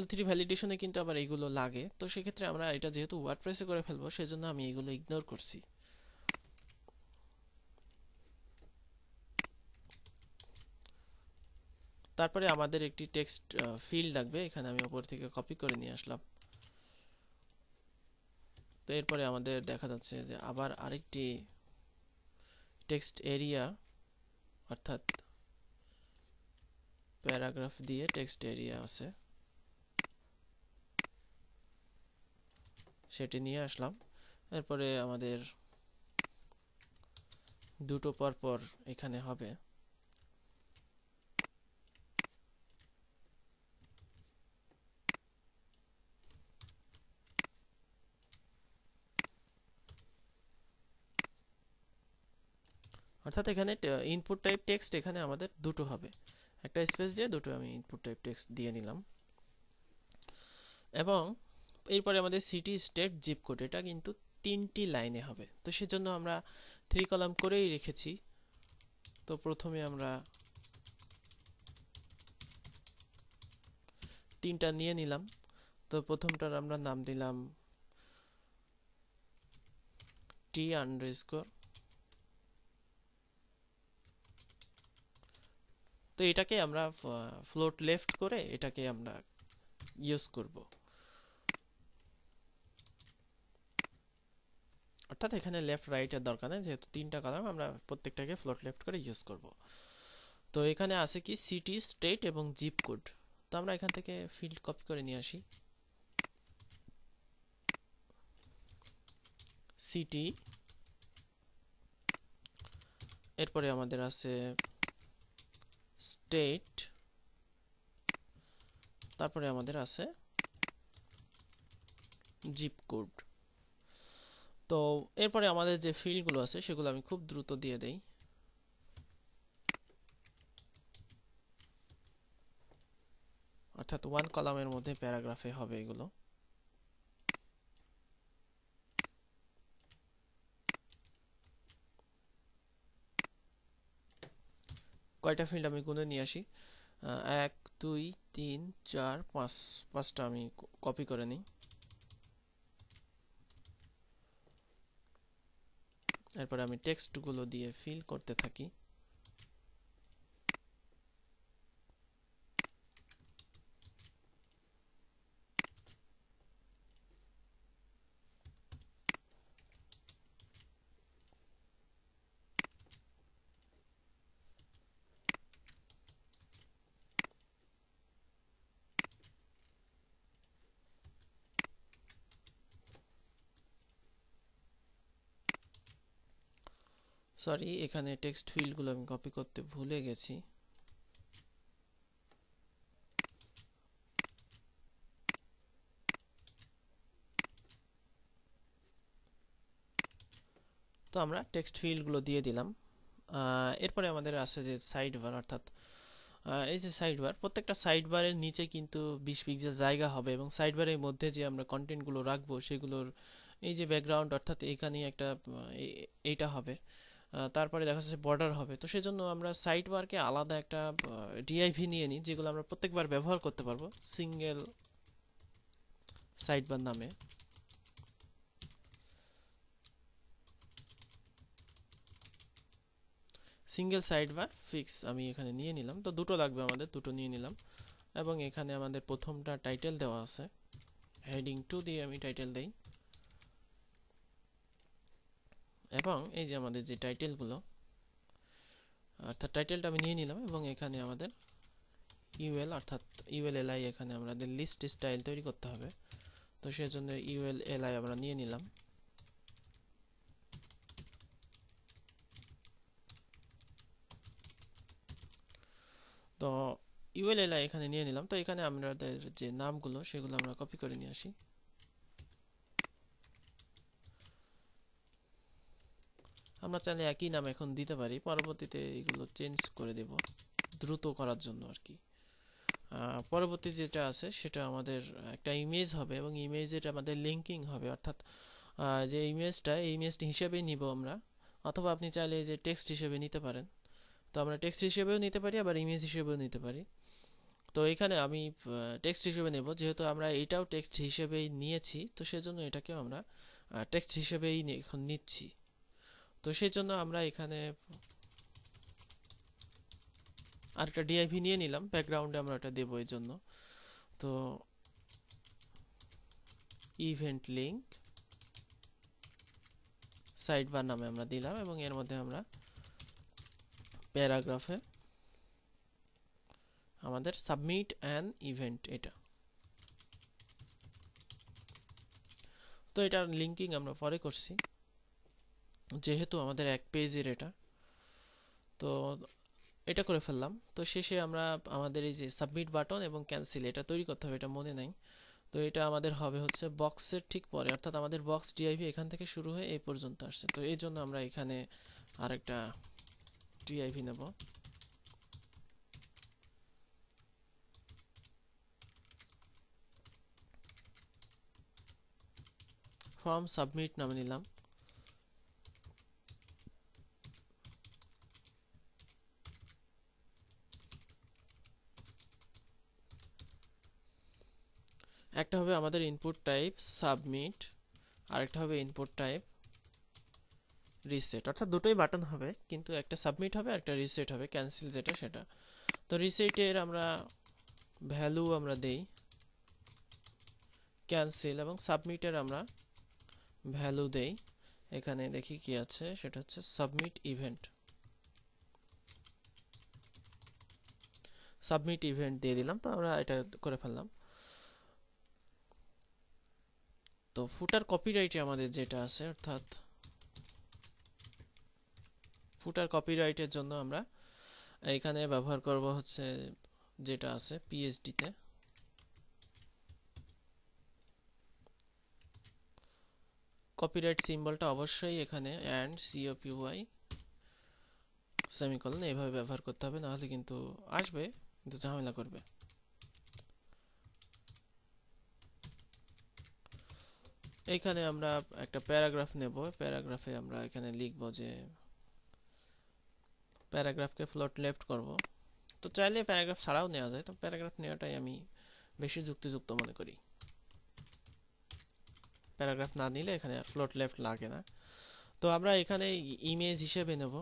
W3 ভ্যালিডেশনে কিন্তু আবার এইগুলো লাগে, তো সেক্ষেত্রে আমরা এটা যেহেতু ওয়ার্ডপ্রেসে করে ফেলবো সেজন্য আমি এগুলো ইগনোর করছি। তারপরে আমাদের একটি টেক্সট ফিল্ড লাগবে, এখানে আমি উপর থেকে কপি করে নিয়ে আসলাম। তো এরপরে আমাদের দেখা যাচ্ছে যে আবার আরেকটি টেক্সট এরিয়া অর্থাৎ প্যারাগ্রাফ দিয়ে টেক্সট এরিয়া আছে, সেটি নিয়ে আসলাম। এরপরে আমাদের দুটো পর পর এখানে হবে। অর্থাৎ এখানে ইনপুট টাইপ টেক্সট এখানে আমাদের দুটো হবে, একটা স্পেস দিয়ে দুটো আমি ইনপুট টাইপ টেক্সট দিয়ে নিলাম। এবং এরপরে আমাদের সিটি স্টেট জিপ কোড, এটা কিন্তু 3টি লাইনে হবে, তো সেজন্য আমরা 3 কলাম করেই রেখেছি। তো প্রথমে আমরা 3টা নিয়ে নিলাম। তো প্রথমটার আমরা নাম দিলাম টি আন্ডারস্কোর। তো এটাকে আমরা ফ্লোট লেফট করে এটাকে আমরা ইউজ করব, অর্থাৎ এখানে লেফট রাইট এর দরকার নেই, যেহেতু 3টা কলাম আমরা প্রত্যেকটাকে ফ্লোট লেফট করে ইউজ করব। তো এখানে আছে কি সিটি স্টেট এবং জিপ কোড। তো আমরা এখান থেকে ফিল্ড কপি করে নিয়ে আসি, সিটি, এরপরে আমাদের আছে স্টেট, তারপরে আমাদের আছে জিপ কোড। তো এরপরে আমাদের যে ফিল্ডগুলো আছে সেগুলো আমি খুব দ্রুত দিয়ে দেই। অর্থাৎ 1 কলামের মধ্যে প্যারাগ্রাফে হবে এগুলো। কয়টা ফিল্ড আমি গুনে নিয়ে আসি, 1 2 3 4 5, 5টা আমি কপি করে নিই। এরপরে আমি টেক্সটগুলো দিয়ে ফিল করতে থাকি। সরি, এখানে টেক্সট ফিল্ডগুলো আমি কপি করতে ভুলে গেছি। তো আমরা টেক্সট ফিল্ডগুলো দিয়ে দিলাম। এরপরে আমাদের আছে যে সাইড বার, অর্থাৎ এই যে সাইড বার, প্রত্যেকটা সাইড বারের নিচে কিন্তু 20 পিক্সেল জায়গা হবে এবং সাইড বারের মধ্যে যে আমরা কন্টেন্টগুলো রাখবো সেগুলোর এই যে ব্যাকগ্রাউন্ড, অর্থাৎ এখানে একটা এইটা হবে। তারপরে দেখা যাচ্ছে বর্ডার হবে। তো সেজন্য আমরা সাইড বারকে আলাদা একটা ডিআইভি নিয়ে নিই, যেগুলো আমরা প্রত্যেকবার ব্যবহার করতে পারবো সিঙ্গেল সাইড বার নামে। সিঙ্গেল সাইড বার ফিক্স আমি এখানে নিয়ে নিলাম। তো দুটো লাগবে আমাদের, দুটো নিয়ে নিলাম। এবং এখানে আমাদের প্রথমটা টাইটেল দেওয়া আছে, হেডিং 2 দিয়ে আমি টাইটেল দেই। এবং এই যে আমাদের যে টাইটেলগুলো, অর্থাৎ টাইটেলটা আমি নিয়ে নিলাম এবং এখানে আমাদের ইউএল অর্থাৎ ইউএলএলআই, এখানে আমাদের লিস্ট স্টাইল তৈরি করতে হবে। তো সেজন্য ইউএলএলআই আমরা নিয়ে নিলাম। তো ইউএলএলআই এখানে নিয়ে নিলাম। তো এখানে আমাদের যে নামগুলো সেগুলো আমরা কপি করে নিয়ে আসি। আমরা চাইলে একই নাম এখন দিতে পারি, পরবর্তীতে এগুলো চেঞ্জ করে দেব দ্রুত করার জন্য আর কি। পরবর্তী যেটা আছে সেটা আমাদের একটা ইমেজ হবে এবং ইমেজের আমাদের লিঙ্কিং হবে, অর্থাৎ যে ইমেজটা এই ইমেজটি হিসেবেই নিব আমরা, অথবা আপনি চাইলে যে টেক্সট হিসেবে নিতে পারেন। তো আমরা টেক্সট হিসেবেও নিতে পারি, আবার ইমেজ হিসেবেও নিতে পারি। তো এখানে আমি টেক্সট হিসেবে নেব, যেহেতু আমরা এটাও টেক্সট হিসেবেই নিয়েছি, তো সেজন্য এটাকেও আমরা টেক্সট হিসেবেই এখন নিচ্ছি। তো সেই জন্য আমরা এখানে আরেকটা ডিআইভি নিয়ে নিলাম, ব্যাকগ্রাউন্ডে আমরা এটা দেবো এই জন্য। তো ইভেন্ট লিঙ্ক সাইড বার নামে আমরা দিলাম, এবং এর মধ্যে আমরা প্যারাগ্রাফে আমাদের সাবমিট অ্যান ইভেন্ট এটা। তো এটার লিঙ্কিং আমরা পরে করছি, যেহেতু আমাদের এক পেজের এটা। তো এটা করে ফেললাম। তো শেষে আমরা আমাদের এই যে সাবমিট বাটন এবং ক্যান্সেল এটা তৈরি করতে হবে, এটা মনে নাই। তো এটা আমাদের হবে হচ্ছে বক্সের ঠিক পরে, অর্থাৎ আমাদের বক্স ডিআইভি এখান থেকে শুরু হয়ে এই পর্যন্ত আসছে। তো এই জন্য আমরা এখানে আরেকটা ডিআইভি নেব। ফর্ম সাবমিট নামে নিলাম। একটা হবে আমাদের ইনপুট টাইপ সাবমিট, আরেকটা হবে ইনপুট টাইপ রিসেট, অর্থাৎ দুটোই বাটন হবে, কিন্তু একটা সাবমিট হবে আর একটা রিসেট হবে, ক্যান্সেল যেটা সেটা। তো রিসেটের আমরা ভ্যালু আমরা দেই ক্যান্সেল, এবং সাবমিটের আমরা ভ্যালু দেই, এখানে দেখি কি আছে, সেটা হচ্ছে সাবমিট ইভেন্ট। সাবমিট ইভেন্ট দিয়ে দিলাম। তো আমরা এটা করে ফেললাম। তো ফুটার কপিরাইটে আমাদের যেটা আছে, অর্থাৎ ফুটার কপিরাইটের জন্য আমরা এখানে ব্যবহার করব হচ্ছে যেটা আছে পিএইচডি তে, কপিরাইট সিম্বলটা অবশ্যই এখানে এন্ড সিওপিওয়াই সেমিকোলন এইভাবে ব্যবহার করতে হবে, নাহলে কিন্তু আসবে, কিন্তু ঝামেলা করবে। এইখানে আমরা একটা প্যারাগ্রাফ নেব, প্যারাগ্রাফে আমরা এখানে লিখব যে প্যারাগ্রাফকে ফ্লোট লেফট করব। তো চাইলে প্যারাগ্রাফ ছাড়াও নেওয়া যায়, তো প্যারাগ্রাফ নেওয়াটাই আমি বেশি যুক্তিযুক্ত মনে করি। প্যারাগ্রাফ না নিলে এখানে আর ফ্লোট লেফট লাগে না। তো আমরা এখানে ইমেজ হিসেবে নেব,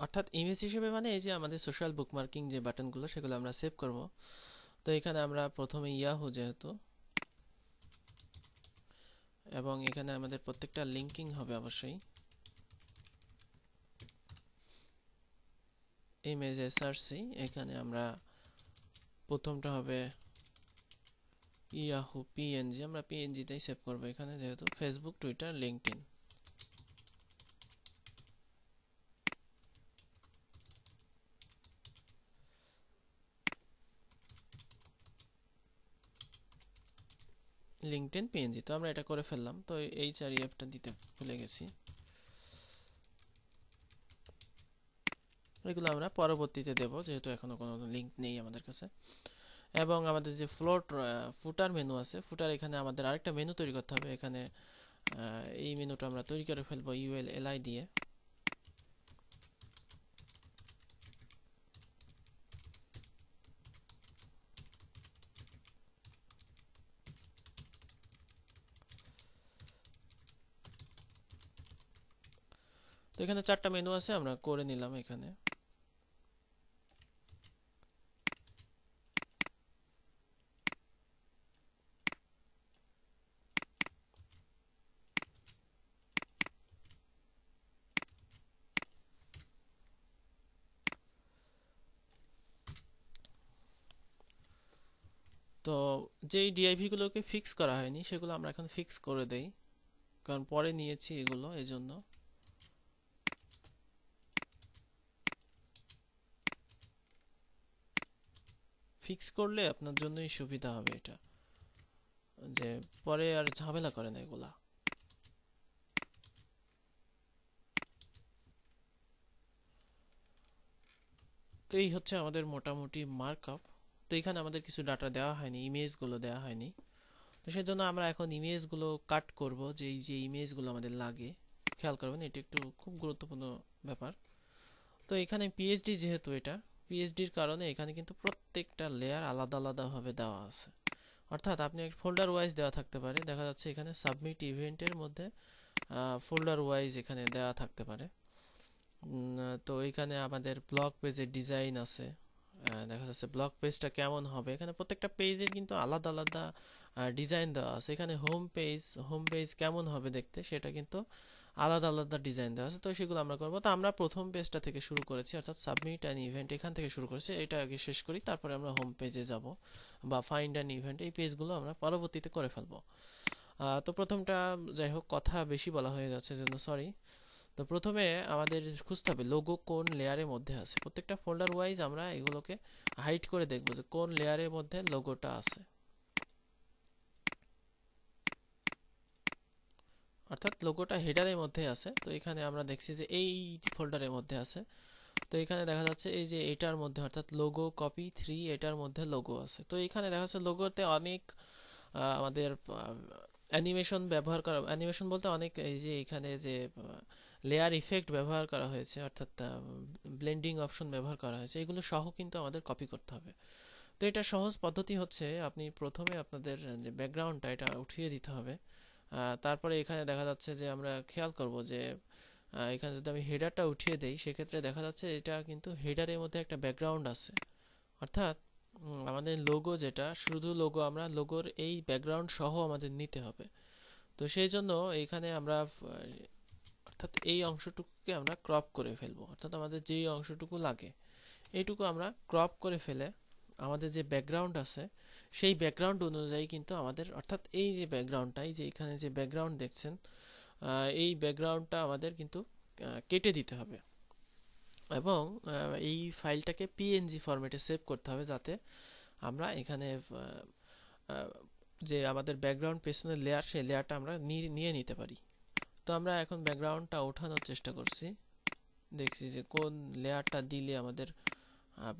অর্থাৎ ইমেজ হিসেবে মানে এই যে আমাদের সোশ্যাল বুকমার্কিং যে বাটনগুলো সেগুলো আমরা সেভ করব। তো এখানে আমরা প্রথমে ইয়াহু যেহেতু, এবং এখানে আমাদের প্রত্যেকটা লিঙ্কিং হবে অবশ্যই ইমেজ এসআরসি। এখানে আমরা প্রথমটা হবে ইয়াহু পিএনজি, আমরা পিএনজি তেই সেভ করব এখানে, যেহেতু Facebook, Twitter, LinkedIn. LinkedIn PNG. তো আমরা এটা করে ফেললাম। তো এইচআরইএফটা দিতে ভুলে গেছি, এগুলো আমরা পরবর্তীতে দেব, যেহেতু এখনো কোনো লিঙ্ক নেই আমাদের কাছে। এবং আমাদের যে ফুটার মেনু আছে, ফুটার এখানে আমাদের আরেকটা মেনু তৈরি করতে হবে। এখানে এই মেনুটা আমরা তৈরি করে ফেলবো ইউএলএলআই দিয়ে। তো এখানে চারটা মেনু আছে, আমরা করে নিলাম এখানে। তো যেই ডিআইভি গুলোকে ফিক্স করা হয়নি সেগুলো আমরা এখন ফিক্স করে দেই, কারণ পরে নিয়েছি এগুলো, এই জন্য। ফিক্স করলে আপনার জন্যই সুবিধা হবে, এটা যে পরে আর ঝামেলা করে না এগুলা। তো এই হচ্ছে আমাদের মোটামুটি মার্কআপ। তো এখানে আমাদের কিছু ডাটা দেওয়া হয়নি, ইমেজগুলো দেওয়া হয়নি। তো সেজন্য আমরা এখন ইমেজগুলো কাট করব, যে এই যে ইমেজগুলো আমাদের লাগে খেয়াল করবেন, এটি একটু খুব গুরুত্বপূর্ণ ব্যাপার। তো এখানে পিএইচডি যেহেতু এটা পিএইচডির কারণে এখানে কিন্তু প্রত্যেকটা লেয়ার আলাদা আলাদাভাবে দেওয়া আছে। অর্থাৎ আপনি ফোল্ডার ওয়াইজ দেওয়া থাকতে পারে, দেখা যাচ্ছে এখানে সাবমিট ইভেন্টের মধ্যে ফোল্ডার ওয়াইজ এখানে দেওয়া থাকতে পারে। তো এখানে আমাদের ব্লগ পেজের ডিজাইন আছে, দেখা যাচ্ছে ব্লগ পেজটা কেমন হবে, এখানে প্রত্যেকটা পেজের কিন্তু আলাদা আলাদা ডিজাইন দেওয়া আছে। এখানে হোম পেজ কেমন হবে দেখতে, সেটা কিন্তু আলাদা আলাদা ডিজাইন দেওয়া আছে। তো সেগুলো আমরা করবো। তো আমরা প্রথম পেজটা থেকে শুরু করেছি, অর্থাৎ সাবমিট অ্যান ইভেন্ট এখান থেকে শুরু করেছি, এটা আগে শেষ করি, তারপরে আমরা হোম পেজে যাব বা ফাইন্ড অ্যান ইভেন্ট, এই পেজগুলো আমরা পরবর্তীতে করে ফেলবো। তো প্রথমটা, যাই হোক কথা বেশি বলা হয়ে যাচ্ছে জন্য সরি। তো প্রথমে আমাদের খুঁজতে হবে লোগো কোন লেয়ারের মধ্যে আছে। প্রত্যেকটা ফোল্ডার ওয়াইজ আমরা এগুলোকে হাইড করে দেখবো যে কোন লেয়ারের মধ্যে লোগোটা আছে, অর্থাৎ লোগোটা হেডারের মধ্যে আছে। তো এখানে আমরা দেখছি যে এই ফোল্ডারের মধ্যে আছে। তো এখানে দেখা যাচ্ছে এই যে এটার মধ্যে, অর্থাৎ লোগো কপি 3, এটার মধ্যে লোগো আছে। তো এখানে দেখা যাচ্ছে লোগোতে অনেক আমাদের অ্যানিমেশন ব্যবহার করা, অ্যানিমেশন বলতে অনেক এই যে এখানে যে লেয়ার ইফেক্ট ব্যবহার করা হয়েছে, অর্থাৎ ব্লেন্ডিং অপশন ব্যবহার করা হয়েছে, এগুলো সহ কিন্তু আমাদের কপি করতে হবে। তো এটা সহজ পদ্ধতি হচ্ছে, আপনি প্রথমে আপনাদের যে ব্যাকগ্রাউন্ডটা এটা উঠিয়ে দিতে হবে। তারপরে এখানে দেখা যাচ্ছে যে আমরা খেয়াল করব যে এখানে যদি আমি হেডারটা উঠিয়ে দেই, সেক্ষেত্রে দেখা যাচ্ছে এটা কিন্তু হেডারের মধ্যে একটা ব্যাকগ্রাউন্ড আছে। অর্থাৎ আমাদের লোগো যেটা, শুধু লোগো, আমরা লোগোর এই ব্যাকগ্রাউন্ড সহ আমাদের নিতে হবে। তো সেই জন্য এখানে আমরা অর্থাৎ এই অংশটুকুকে আমরা ক্রপ করে ফেলবো, অর্থাৎ আমাদের যেই অংশটুকু লাগে এইটুকু আমরা ক্রপ করে ফেলে আমাদের যে ব্যাকগ্রাউন্ড আছে সেই ব্যাকগ্রাউন্ড অনুযায়ী কিন্তু আমাদের, অর্থাৎ এই যে ব্যাকগ্রাউন্ডটা, এই যে এখানে যে ব্যাকগ্রাউন্ড দেখছেন, এই ব্যাকগ্রাউন্ডটা আমাদের কিন্তু কেটে দিতে হবে এবং এই ফাইলটাকে পিএনজি ফরম্যাটে সেভ করতে হবে, যাতে আমরা এখানে যে আমাদের ব্যাকগ্রাউন্ড পেছনের লেয়ার, সেই লেয়ারটা আমরা নিয়ে নিতে পারি। তো আমরা এখন ব্যাকগ্রাউন্ডটা ওঠানোর চেষ্টা করছি, দেখছি যে কোন লেয়ারটা দিলে আমাদের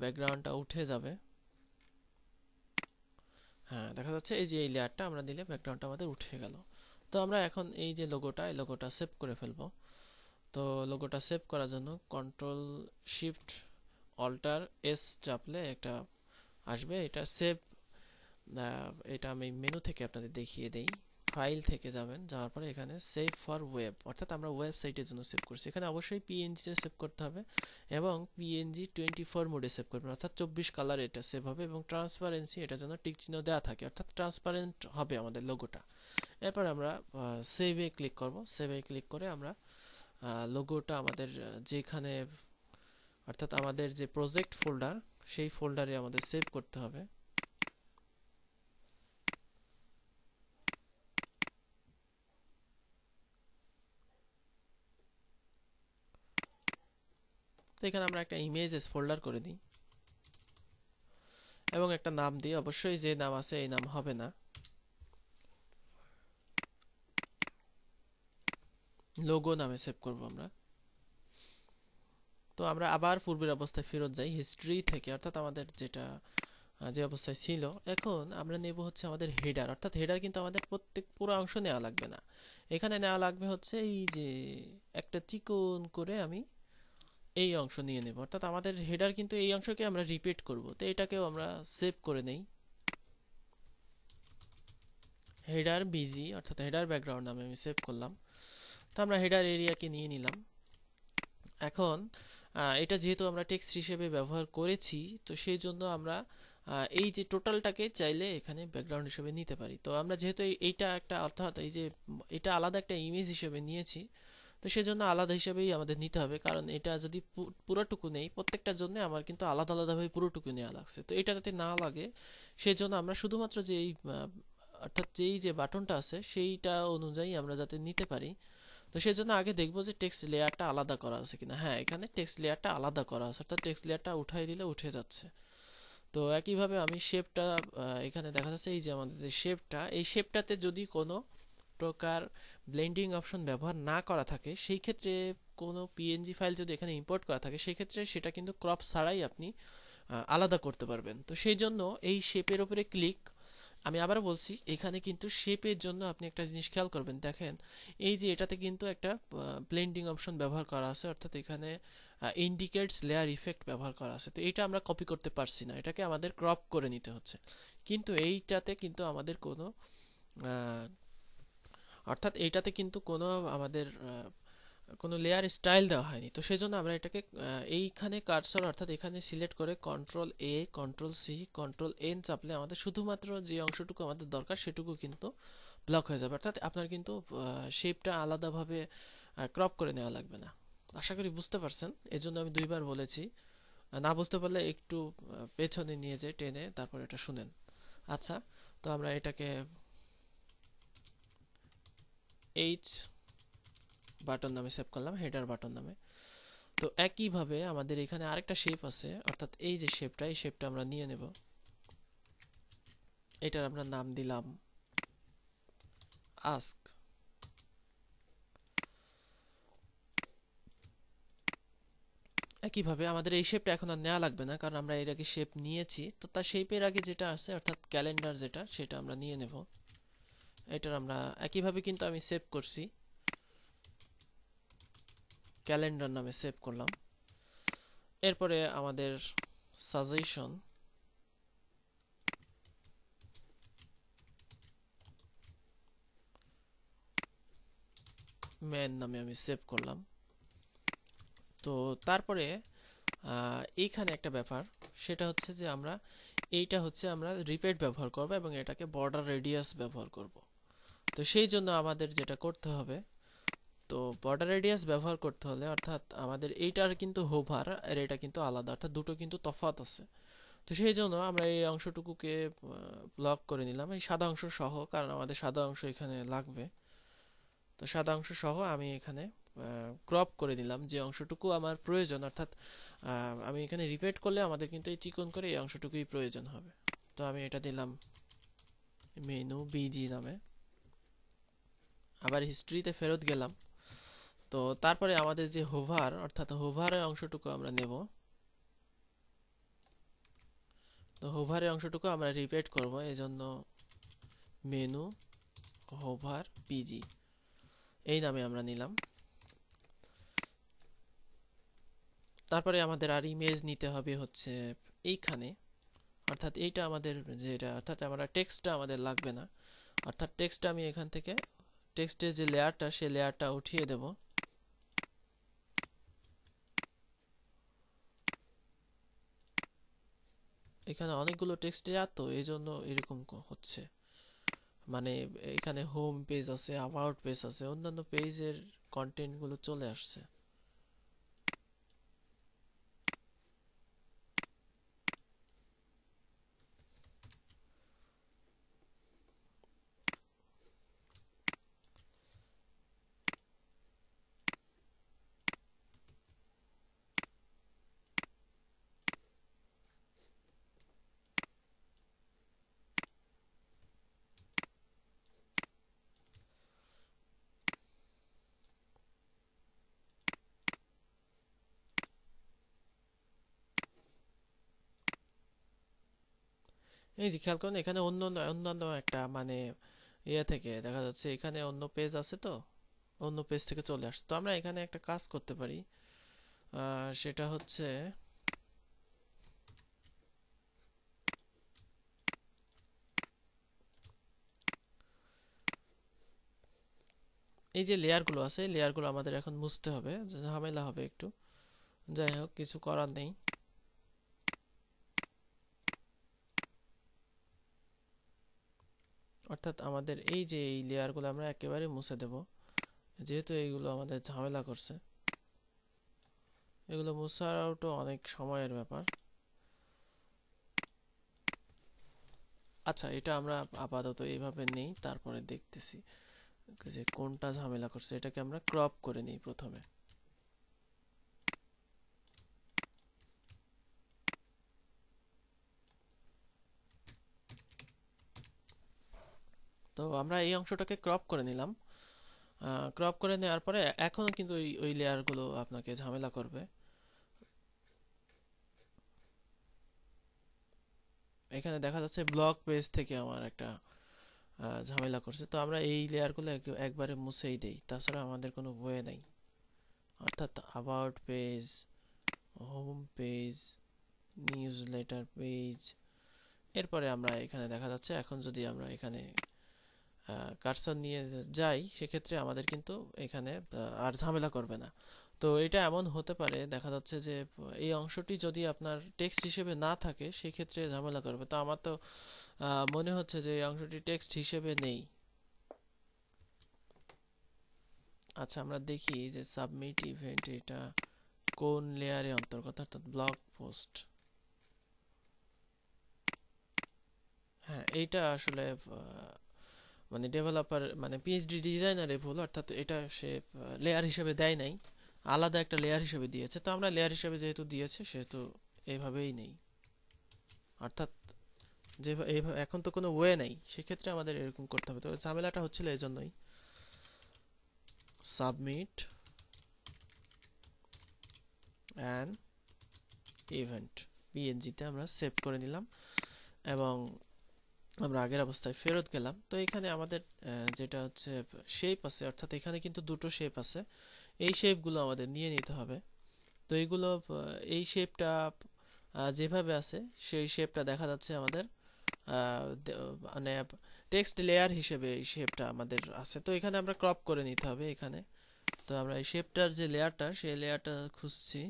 ব্যাকগ্রাউন্ডটা উঠে যাবে। হ্যাঁ, দেখা যাচ্ছে এই যে এই লেয়ারটা আমরা দিলে ব্যাকগ্রাউন্ডটা আমাদের উঠে গেল। তো আমরা এখন এই যে লোগোটা, এই লোগোটা সেভ করে ফেলবো। তো লোগোটা সেভ করার জন্য কন্ট্রোল শিফট অল্টার এস চাপলে একটা আসবে, এটা সেভ। এটা আমি মেনু থেকে আপনাদের দেখিয়ে দেই। ফাইল থেকে যাবেন, যাওয়ার পরে এখানে সেভ ফর ওয়েব, অর্থাৎ আমরা ওয়েবসাইটের জন্য সেভ করছি। এখানে অবশ্যই পিএনজি তে সেভ করতে হবে এবং পিএনজি 24 মোডে সেভ করবেন, অর্থাৎ 24 কালার এটা সেভ হবে এবং ট্রান্সপারেন্সি এটা যেন টিক চিহ্ন দেওয়া থাকে, অর্থাৎ ট্রান্সপারেন্ট হবে আমাদের লোগোটা। এরপর আমরা সেভে ক্লিক করব। সেভে ক্লিক করে আমরা লোগোটা আমাদের যেখানে, অর্থাৎ আমাদের যে প্রজেক্ট ফোল্ডার, সেই ফোল্ডারে আমাদের সেভ করতে হবে। তো এখানে আমরা একটা ইমেজেস ফোল্ডার করে দিই এবং একটা নাম দিই। অবশ্যই যে নাম আছে এই নাম হবে না, লোগো নামে সেভ করব আমরা। তো আমরা আবার পূর্বের অবস্থায় ফেরত যাই হিস্ট্রি থেকে, অর্থাৎ আমাদের যেটা যে অবস্থায় ছিল। এখন আমরা নেব হচ্ছে আমাদের হেডার, অর্থাৎ হেডার কিন্তু আমাদের প্রত্যেক পুরো অংশ নেওয়া লাগবে না, এখানে নেওয়া লাগবে হচ্ছে এই যে একটা চিকন করে আমি এই অংশ নিয়ে নেব, অর্থাৎ আমাদের হেডার কিন্তু এই অংশকে আমরা রিপিট করব। তো এটাকেও আমরা সেভ করে নেই, হেডার বিজি, অর্থাৎ হেডার ব্যাকগ্রাউন্ড নামে আমি সেভ করলাম। তো আমরা হেডার এরিয়াকে নিয়ে নিলাম। এখন এটা যেহেতু আমরা টেক্সট হিসেবে ব্যবহার করেছি, তো সেই জন্য আমরা এই যে টোটালটাকে চাইলে এখানে ব্যাকগ্রাউন্ড হিসেবে নিতে পারি। তো আমরা যেহেতু এইটা একটা, অর্থাৎ এই যে এটা আলাদা একটা ইমেজ হিসেবে নিয়েছি, তো সেজন্য আলাদা হিসেবেই আমাদের নিতে হবে, কারণ এটা যদি পুরোটুকু নেই, প্রত্যেকটার জন্য আমার কিন্তু আলাদা আলাদাভাবে পুরোটুকু নেওয়া লাগছে। তো এটা যাতে না লাগে সেজন্য আমরা শুধুমাত্র যে এই অর্থাৎ যেই যে বাটনটা আছে সেইটা অনুযায়ী আমরা যাতে নিতে পারি, তো সেজন্য আগে দেখবো যে টেক্সট লেয়ারটা আলাদা করা আছে কিনা। হ্যাঁ, এখানে টেক্সট লেয়ারটা আলাদা করা আছে, অর্থাৎ টেক্সট লেয়ারটা উঠাই দিলে উঠে যাচ্ছে। তো একইভাবে আমি শেপটা, এখানে দেখা যাচ্ছে এই যে আমাদের যে শেপটা, এই শেপটাতে যদি কোনো প্রকার ব্লেন্ডিং অপশন ব্যবহার না করা থাকে, সেই ক্ষেত্রে কোনো পিএনজি ফাইল যদি এখানে ইম্পোর্ট করা থাকে, সেই ক্ষেত্রে সেটা কিন্তু ক্রপ ছাড়াই আপনি আলাদা করতে পারবেন। তো সেই জন্য এই শেপের উপরে ক্লিক আমি আবারও বলছি, এখানে কিন্তু শেপের জন্য আপনি একটা জিনিস খেয়াল করবেন। দেখেন এই যে এটাতে কিন্তু একটা ব্লেন্ডিং অপশন ব্যবহার করা আছে, অর্থাৎ এখানে ইন্ডিকেটস লেয়ার ইফেক্ট ব্যবহার করা আছে। তো এইটা আমরা কপি করতে পারছি না, এটাকে আমাদের ক্রপ করে নিতে হচ্ছে। কিন্তু এইটাতে কিন্তু আমাদের কোনো আহ, অর্থাৎ এইটাতে কিন্তু কোনো আমাদের কোনো লেয়ার স্টাইল দেওয়া হয়নি। তো সেজন্য আমরা এটাকে এইখানে কার্সর অর্থাৎ এখানে সিলেক্ট করে কন্ট্রোল এ, কন্ট্রোল সি, কন্ট্রোল এন চাপলে আমাদের শুধুমাত্র যে অংশটুকু আমাদের দরকার সেটুকু কিন্তু ব্লক হয়ে যাবে। অর্থাৎ আপনার কিন্তু শেপটা আলাদাভাবে ক্রপ করে নেওয়া লাগবে না। আশা করি বুঝতে পারছেন, এজন্য আমি দুইবার বলেছি। না বুঝতে পারলে একটু পেছনে নিয়ে যেয়ে টেনে তারপর এটা শুনেন। আচ্ছা, তো আমরা এটাকে এইচ বাটন নামে সেভ করলাম, হেডার বাটন নামে। তো একইভাবে আমাদের এখানে আরেকটা শেপ আছে, অর্থাৎ এই যে শেপটা, এই শেপটা আমরা নিয়ে নেব। এটার আমরা নাম দিলাম আস্ক। একইভাবে আমাদের এই শেপটা এখন আর নেওয়া লাগবে না, কারণ আমরা এর আগে শেপ নিয়েছি। তো তার শেপের আগে যেটা আছে অর্থাৎ ক্যালেন্ডার যেটা, সেটা আমরা নিয়ে নেব। এটার আমরা একইভাবে কিন্তু আমি সেভ করছি, ক্যালেন্ডার নামে সেভ করলাম। এরপরে আমাদের সাজেশন ম্যান নামে আমি সেভ করলাম। তো তারপরে এইখানে একটা ব্যাপার, সেটা হচ্ছে যে এইটা হচ্ছে আমরা রিপিট ব্যবহার করব এবং এটাকে বর্ডার রেডিয়াস ব্যবহার করব। তো সেই জন্য আমাদের যেটা করতে হবে, তো বর্ডার রেডিয়াস ব্যবহার করতে হলে অর্থাৎ আমাদের এইটার কিন্তু হোভার আর এটা কিন্তু আলাদা, অর্থাৎ দুটো কিন্তু তফাৎ আছে। তো সেই জন্য আমরা এই অংশটুকুকে ব্লক করে নিলাম, এই সাদা অংশ সহ, কারণ আমাদের সাদা অংশ এখানে লাগবে। তো সাদা অংশ সহ আমি এখানে ক্রপ করে দিলাম যে অংশটুকু আমার প্রয়োজন, অর্থাৎ আমি এখানে রিপিট করলে আমাদের কিন্তু এই চিকন করে এই অংশটুকুই প্রয়োজন হবে। তো আমি এটা দিলাম মেনু বিজি নামে। আবার হিস্ট্রিতে ফেরত গেলাম। তো তারপরে আমাদের যে হোভার অর্থাৎ হোভারের অংশটুকু আমরা নেব। তো হোভারের অংশটুকু আমরা রিপিট করব, এজন্য মেনু হোভার পিজি এই নামে আমরা নিলাম। তারপরে আমাদের আর ইমেজ নিতে হবে হচ্ছে এইখানে, অর্থাৎ এইটা আমাদের যেটা, অর্থাৎ আমরা টেক্সটটা আমাদের লাগবে না। অর্থাৎ টেক্সটটা আমি এখান থেকে টেক্সটের যে লেয়ারটা, সেই লেয়ারটা উঠিয়ে দেব। এখানে অনেকগুলো টেক্সট লেয়ার, তো এই জন্য এরকম হচ্ছে। মানে এখানে হোম পেজ আছে, অ্যাবাউট পেজ আছে, অন্যান্য পেজের কন্টেন্ট গুলো চলে আসছে। এই যে খেয়াল করুন, এখানে অন্য অন্যান্য একটা মানে ইয়ে থেকে দেখা যাচ্ছে এখানে অন্য পেজ আছে, তো অন্য পেজ থেকে চলে আসছে। তো আমরা এখানে একটা কাজ করতে পারি, সেটা হচ্ছে এই যে লেয়ারগুলো আছে, এই লেয়ারগুলো আমাদের এখন মুছতে হবে, ঝামেলা হবে একটু। যাই হোক, কিছু করার নেই। অর্থাৎ আমাদের এই যে এই লেয়ারগুলো আমরা একেবারে মুছে দেব, যেহেতু এইগুলো আমাদের ঝামেলা করছে। এগুলো মুছাটাও অনেক সময়ের ব্যাপার। আচ্ছা, এটা আমরা আপাতত এইভাবে নেই, তারপরে দেখতেছি যে কোনটা ঝামেলা করছে। এটাকে আমরা ক্রপ করে নিই প্রথমে। তো আমরা এই অংশটাকে ক্রপ করে নিলাম। ক্রপ করে নেওয়ার পরে এখনো কিন্তু ওই লেয়ারগুলো আপনাকে ঝামেলা করবে। এখানে দেখা যাচ্ছে ব্লগ পেজ থেকে আমার একটা ঝামেলা করছে। তো আমরা এই লেয়ারগুলো একবারে মুছেই দেই, তাছাড়া আমাদের কোনো ওয়ে নাই। অর্থাৎ about page, home page, news letter page, এরপরে আমরা এখানে দেখা যাচ্ছে এখন যদি আমরা এখানে কার্সর নিয়ে যাই সেক্ষেত্রে আমাদের কিন্তু এখানে আর ঝামেলা করবে না। তো এটা এমন হতে পারে, দেখা যাচ্ছে যে এই অংশটি যদি আপনার টেক্সট হিসেবে না থাকে সেক্ষেত্রে ঝামেলা করবে। তো আমার তো মনে হচ্ছে যে এই অংশটি টেক্সট হিসেবে নেই। আচ্ছা, আমরা দেখি যে সাবমিট ইভেন্ট এটা কোন লেয়ারে অন্তর্গত, অর্থাৎ ব্লগ পোস্ট। হ্যাঁ, এইটা আসলে মানে ডেভেলপার মানে পিএইচডি ডিজাইনারে ভুল, অর্থাৎ এটা সে লেয়ার হিসেবে দেয় নাই, আলাদা একটা লেয়ার হিসেবে দিয়েছে। তো আমরা লেয়ার হিসেবে যেহেতু দিয়েছে সেহেতু এইভাবেই নেই। অর্থাৎ যে এখন তো কোনো ওয়ে নাই, সেক্ষেত্রে আমাদের এরকম করতে হবে। তো ঝামেলাটা হচ্ছিল এই জন্যই। সাবমিট অ্যান ইভেন্ট পিএনজিতে আমরা সেভ করে নিলাম এবং আমরা আগের অবস্থায় ফেরত গেলাম। তো এখানে আমাদের যেটা হচ্ছে শেপ আছে, অর্থাৎ এখানে কিন্তু দুটো শেপ আছে, এই শেপগুলো আমাদের নিয়ে নিতে হবে। তো এইগুলো এই শেপটা যেভাবে আছে সেই শেপটা দেখা যাচ্ছে আমাদের মানে টেক্সট লেয়ার হিসেবে এই শেপটা আমাদের আছে। তো এখানে আমরা ক্রপ করে নিতে হবে এখানে। তো আমরা এই শেপটার যে লেয়ারটা সেই লেয়ারটা খুঁজছি।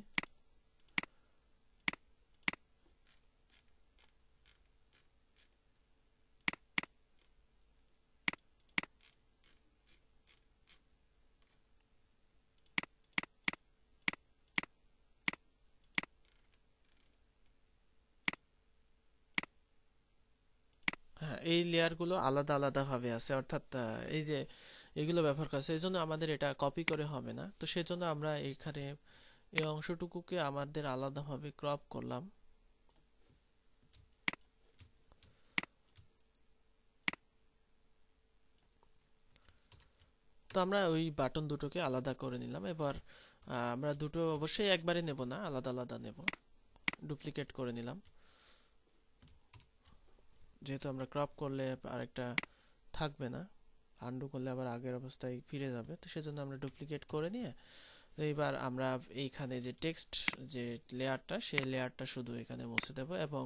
হ্যাঁ, এই লেয়ারগুলো আলাদা আলাদা ভাবে আছে, অর্থাৎ এই যে এগুলো ব্যবহার করছে, এই জন্য আমাদের এটা কপি করে হবে না। তো সেজন্য আমরা এখানে এই অংশটুকুকে আমাদের আলাদাভাবে ক্রপ করলাম। তো আমরা ওই বাটন দুটোকে আলাদা করে নিলাম। এবার আমরা দুটো অবশ্যই একবারে নেব না, আলাদা আলাদা নেব। ডুপ্লিকেট করে নিলাম, যেহেতু আমরা ক্রপ করলে আরেকটা থাকবে না, আনডু করলে আবার আগের অবস্থায় ফিরে যাবে। তো সেজন্য আমরা ডুপ্লিকেট করে নিয়ে এইবার আমরা এইখানে যে টেক্সট যে লেয়ারটা সেই লেয়ারটা শুধু এখানে মুছে দেব এবং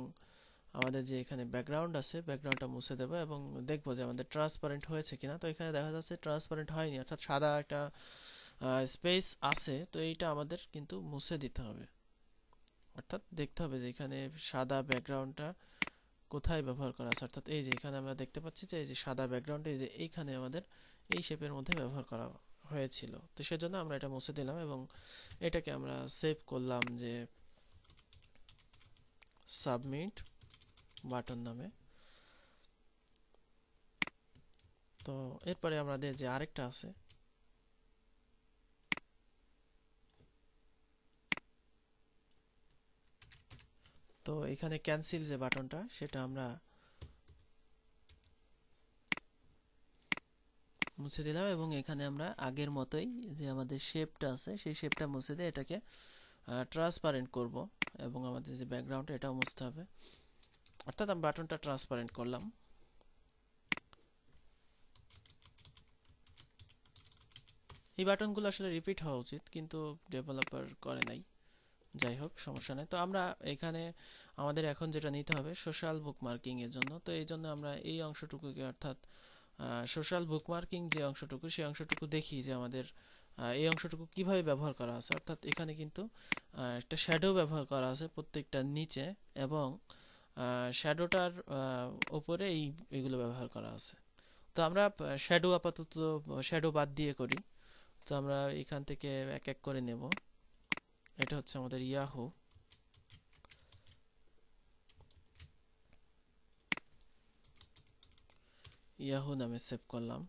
আমাদের যে এখানে ব্যাকগ্রাউন্ড আছে ব্যাকগ্রাউন্ডটা মুছে দেব এবং দেখবো যে আমাদের ট্রান্সপারেন্ট হয়েছে কিনা। তো এখানে দেখা যাচ্ছে ট্রান্সপারেন্ট হয়নি, অর্থাৎ সাদা একটা স্পেস আছে। তো এইটা আমাদের কিন্তু মুছে দিতে হবে, অর্থাৎ দেখতে হবে যে এখানে সাদা ব্যাকগ্রাউন্ডটা কোথায় ব্যবহার করা আছে। অর্থাৎ এই যে এখানে আমরা দেখতে পাচ্ছি যে এই যে সাদা ব্যাকগ্রাউন্ড এই যে এইখানে আমাদের এই শেপের মধ্যে ব্যবহার করা হয়েছিল। তো সেজন্য আমরা এটা মুছে দিলাম এবং এটাকে আমরা সেভ করলাম যে সাবমিট বাটন নামে। তো এরপরে আমাদের যে আরেকটা আছে, তো এখানে ক্যান্সেল যে বাটনটা সেটা আমরা মুছে দিলাম এবং এখানে আমরা আগের মতোই যে আমাদের শেপটা আছে সেই শেপটা মুছে দিয়ে এটাকে ট্রান্সপারেন্ট করব এবং আমাদের যে ব্যাকগ্রাউন্ড এটাও মুছতে হবে। অর্থাৎ আমি বাটনটা ট্রান্সপারেন্ট করলাম। এই বাটনগুলো আসলে রিপিট হওয়া উচিত, কিন্তু ডেভেলপার করে নাই। যাই হোক, সমস্যা নেই। তো আমরা এখানে আমাদের এখন যেটা নিতে হবে সোশ্যাল বুকমার্কিং এর জন্য। তো এই জন্য আমরা এই অংশটুকুকে, অর্থাৎ সোশ্যাল বুকমার্কিং যে অংশটুকু সেই অংশটুকু দেখি যে আমাদের এই অংশটুকু কিভাবে ব্যবহার করা আছে। অর্থাৎ এখানে কিন্তু একটা শ্যাডো ব্যবহার করা আছে প্রত্যেকটার নিচে এবং শ্যাডোটার উপরে এইগুলো ব্যবহার করা আছে। তো আমরা শ্যাডো আপাতত শ্যাডো বাদ দিয়ে করি। তো আমরা এখান থেকে এক এক করে নেব। এটা হচ্ছে আমাদের ইয়াহু। ইয়াহু নামে সেভ করলাম।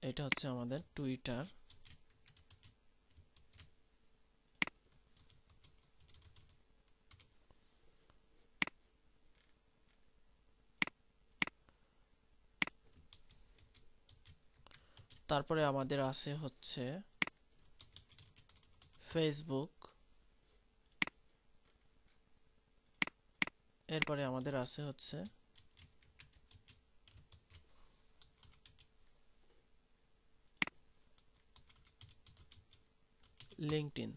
এটা হচ্ছে আমাদের টুইটার। তারপরে আমাদের আছে হচ্ছে ফেসবুক। এরপরে আমাদের আছে হচ্ছে লিঙ্কডইন।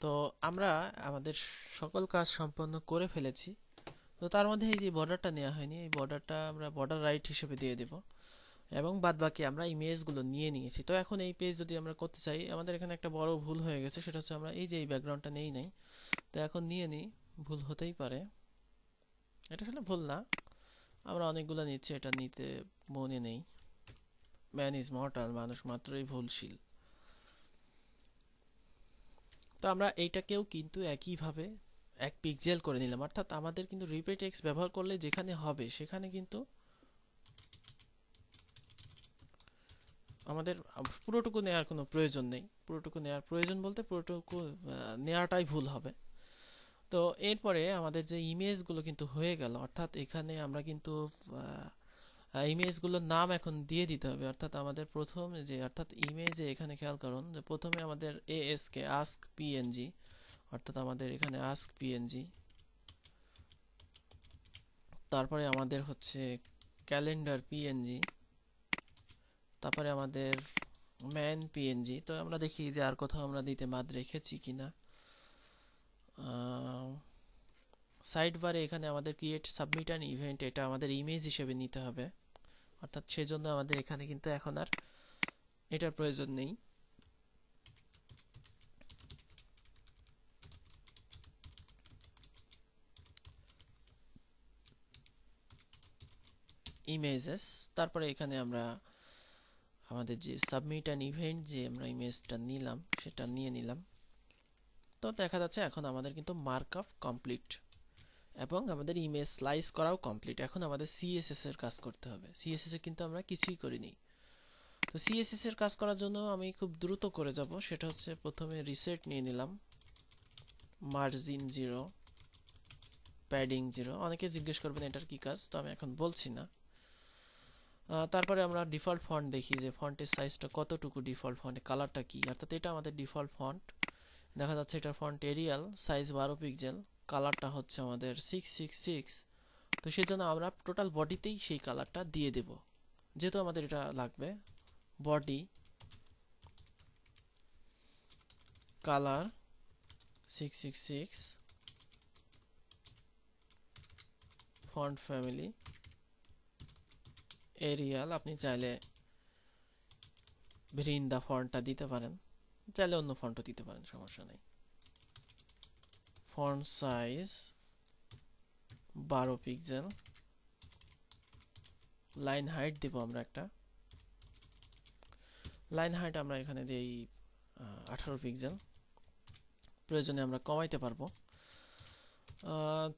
তো আমরা আমাদের সকল কাজ সম্পন্ন করে ফেলেছি। তো তার মধ্যে এই যে বর্ডারটা নেওয়া হয়নি, এই বর্ডারটা আমরা বর্ডার রাইট হিসেবে দিয়ে দেব, এবং বাদ বাকি আমরা ইমেজগুলো নিয়ে নিয়েছি। তো এখন এই পেজ যদি আমরা করতে চাই, আমাদের এখানে একটা বড় ভুল হয়ে গেছে, সেটা হচ্ছে আমরা এই যে এই ব্যাকগ্রাউন্ডটা নেই নাই। তো এখন নিয়ে নিই, ভুল হতেই পারে, এটা আসলে ভুল না, আমরা অনেকগুলো নিচ্ছি, এটা নিতে মনে নেই। ম্যান ইজ মর্টাল, মানুষ মাত্রই ভুলশীল। তো আমরা এইটাকেও কিন্তু একইভাবে এক পিক্সেল করে নিলাম, অর্থাৎ আমাদের কিন্তু রিপিট টেক্সট ব্যবহার করলে যেখানে হবে সেখানে কিন্তু আমাদের পুরোটুকু নেওয়ার কোনো প্রয়োজন নেই। পুরোটুকু নেওয়ার প্রয়োজন বলতে পুরোটুকু নেওয়াটাই ভুল হবে। তো এরপরে আমাদের যে ইমেজগুলো কিন্তু হয়ে গেল, অর্থাৎ এখানে আমরা কিন্তু ইমেজগুলোর নাম এখন দিয়ে দিতে হবে। অর্থাৎ আমাদের প্রথম যে অর্থাৎ ইমেজে এখানে খেয়াল করুন যে প্রথমে আমাদের ASK ask png, অর্থাৎ আমাদের এখানে ask png, তারপরে আমাদের হচ্ছে ক্যালেন্ডার png, তারপরে আমাদের ম্যান png। তো আমরা দেখি যে আর কোথাও আমরা দিতে বাদ রেখেছি কিনা। সাইড বারে এখানে আমাদের ক্রিয়েট সাবমিট অ্যান ইভেন্ট, এটা আমাদের ইমেজ হিসেবে নিতে হবে, অর্থাৎ সেজন্য আমাদের এখানে কিন্তু এখন আর এটার প্রয়োজন নেই। ইমেজেস, তারপরে এখানে আমরা আমাদের যে সাবমিট অ্যান ইভেন্ট যে আমরা ইমেজটা নিলাম সেটা নিয়ে নিলাম। তো দেখা যাচ্ছে এখন আমাদের কিন্তু মার্কআপ কমপ্লিট এবং আমাদের ইমেজ স্লাইস করাও কমপ্লিট। এখন আমাদের সিএসএস এর কাজ করতে হবে। সিএসএস এ কিন্তু আমরা কিছুই করিনি। তো সিএসএস এর কাজ করার জন্য আমি খুব দ্রুত করে যাব, সেটা হচ্ছে প্রথমে রিসেট নিয়ে নিলাম, মার্জিন 0, প্যাডিং 0। অনেকে জিজ্ঞেস করবেন এটার কি কাজ, তো আমি এখন বলছি না। তারপরে আমরা ডিফল্ট ফন্ট দেখি যে ফন্টের সাইজটা কতটুকু, ডিফল্ট ফন্টে কালারটা কি, অর্থাৎ এটা আমাদের ডিফল্ট ফন্ট। দেখা যাচ্ছে এটার ফন্ট এরিয়াল, সাইজ 12 পিক্সেল, কালারটা হচ্ছে আমাদের 666। তো সেজন্য আমরা টোটাল বডিতেই সেই কালারটা দিয়ে দেব, যেহেতু আমাদের এটা লাগবে। Body colour 666, font family Arial, আপনি চাইলে ভেরিন্ডা ফন্টটা দিতে পারেন, চাইলে অন্য ফন্টও দিতে পারেন, সমস্যা নেই। Font size 12 pixel, line height দেব আমরা একটা, লাইন হাইট আমরা এখানে দিই 18 পিক্সেল, প্রয়োজনে আমরা কমাইতে পারবো।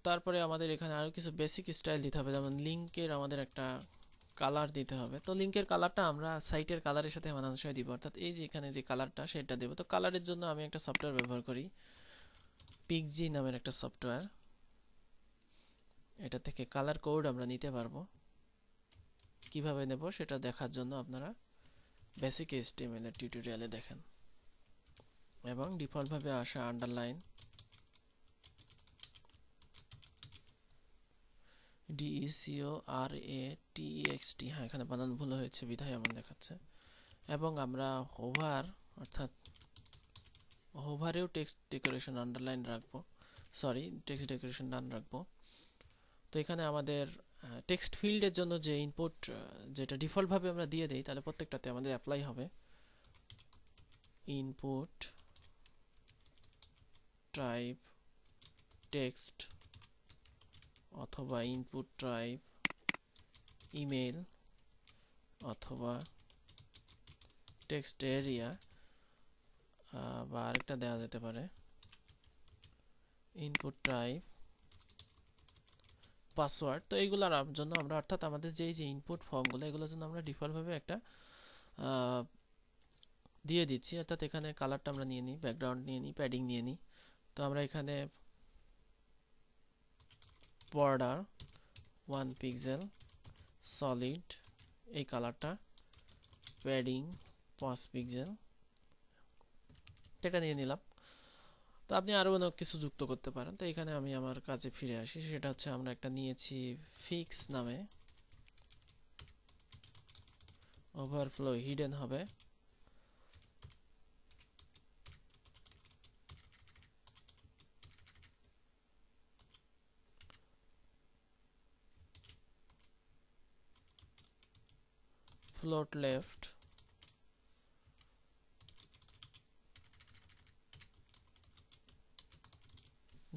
তারপরে আমাদের এখানে আরো কিছু বেসিক স্টাইল দিতে হবে, যেমন লিংকের আমাদের একটা কালার দিতে হবে। তো লিংকের কালারটা আমরা সাইটের কালারের সাথে মানানসই দিব, অর্থাৎ এই যে এখানে যে কালারটা সেটা দেব। তো কালারের জন্য আমি একটা সফটওয়্যার ব্যবহার করি, পিক্সজি নামের একটা সফটওয়্যার। এটা থেকে কালার কোড আমরা নিতে পারবো। কিভাবে নেব সেটা দেখার জন্য আপনারা বেসিক HTML এর টিউটোরিয়ালে দেখেন। এবং ডিফল্ট ভাবে আসা আন্ডারলাইন DECORATEXT, হ্যাঁ এখানে বানান ভুল হয়েছে বিধায় এমন দেখাচ্ছে। এবং আমরা হোভার, অর্থাৎ হোভারেও টেক্সট ডেকোরেশন আন্ডারলাইন রাখবো, সরি টেক্সট ডেকোরেশন ডান রাখবো। তো এখানে আমাদের টেক্সট ফিল্ডের জন্য যে ইনপুট যেটা ডিফল্ট ভাবে আমরা দিয়ে দেই, তাহলে প্রত্যেকটাতে আমাদের অ্যাপ্লাই হবে ইনপুট টাইপ টেক্সট অথবা ইনপুট টাইপ ইমেল অথবা টেক্সট এরিয়া, বা আরেকটা দেওয়া যেতে পারে ইনপুট টাইপ পাসওয়ার্ড। তো এইগুলোর জন্য আমরা, অর্থাৎ আমাদের যে ইনপুট ফর্মগুলো, এগুলোর জন্য আমরা ডিফল্ট ভাবে একটা দিয়ে দিচ্ছি। অর্থাৎ এখানে কালারটা আমরা নিয়ে নিই, ব্যাকগ্রাউন্ড নিয়ে নিই, প্যাডিং নিয়ে নিই। তো আমরা এখানে বর্ডার 1 পিক্সেল সলিড, এই কালারটা, প্যাডিং 5 পিক্সেল, এটা নিয়ে নিলাম। তো আপনি আরো অনেক কিছু যুক্ত করতে পারেন। তো এখানে আমি আমার কাজে ফিরে আসি, সেটা হচ্ছে আমরা একটা নিয়েছি ফিক্স নামে, ওভারফ্লো হিডেন হবে, ফ্লোট লেফট,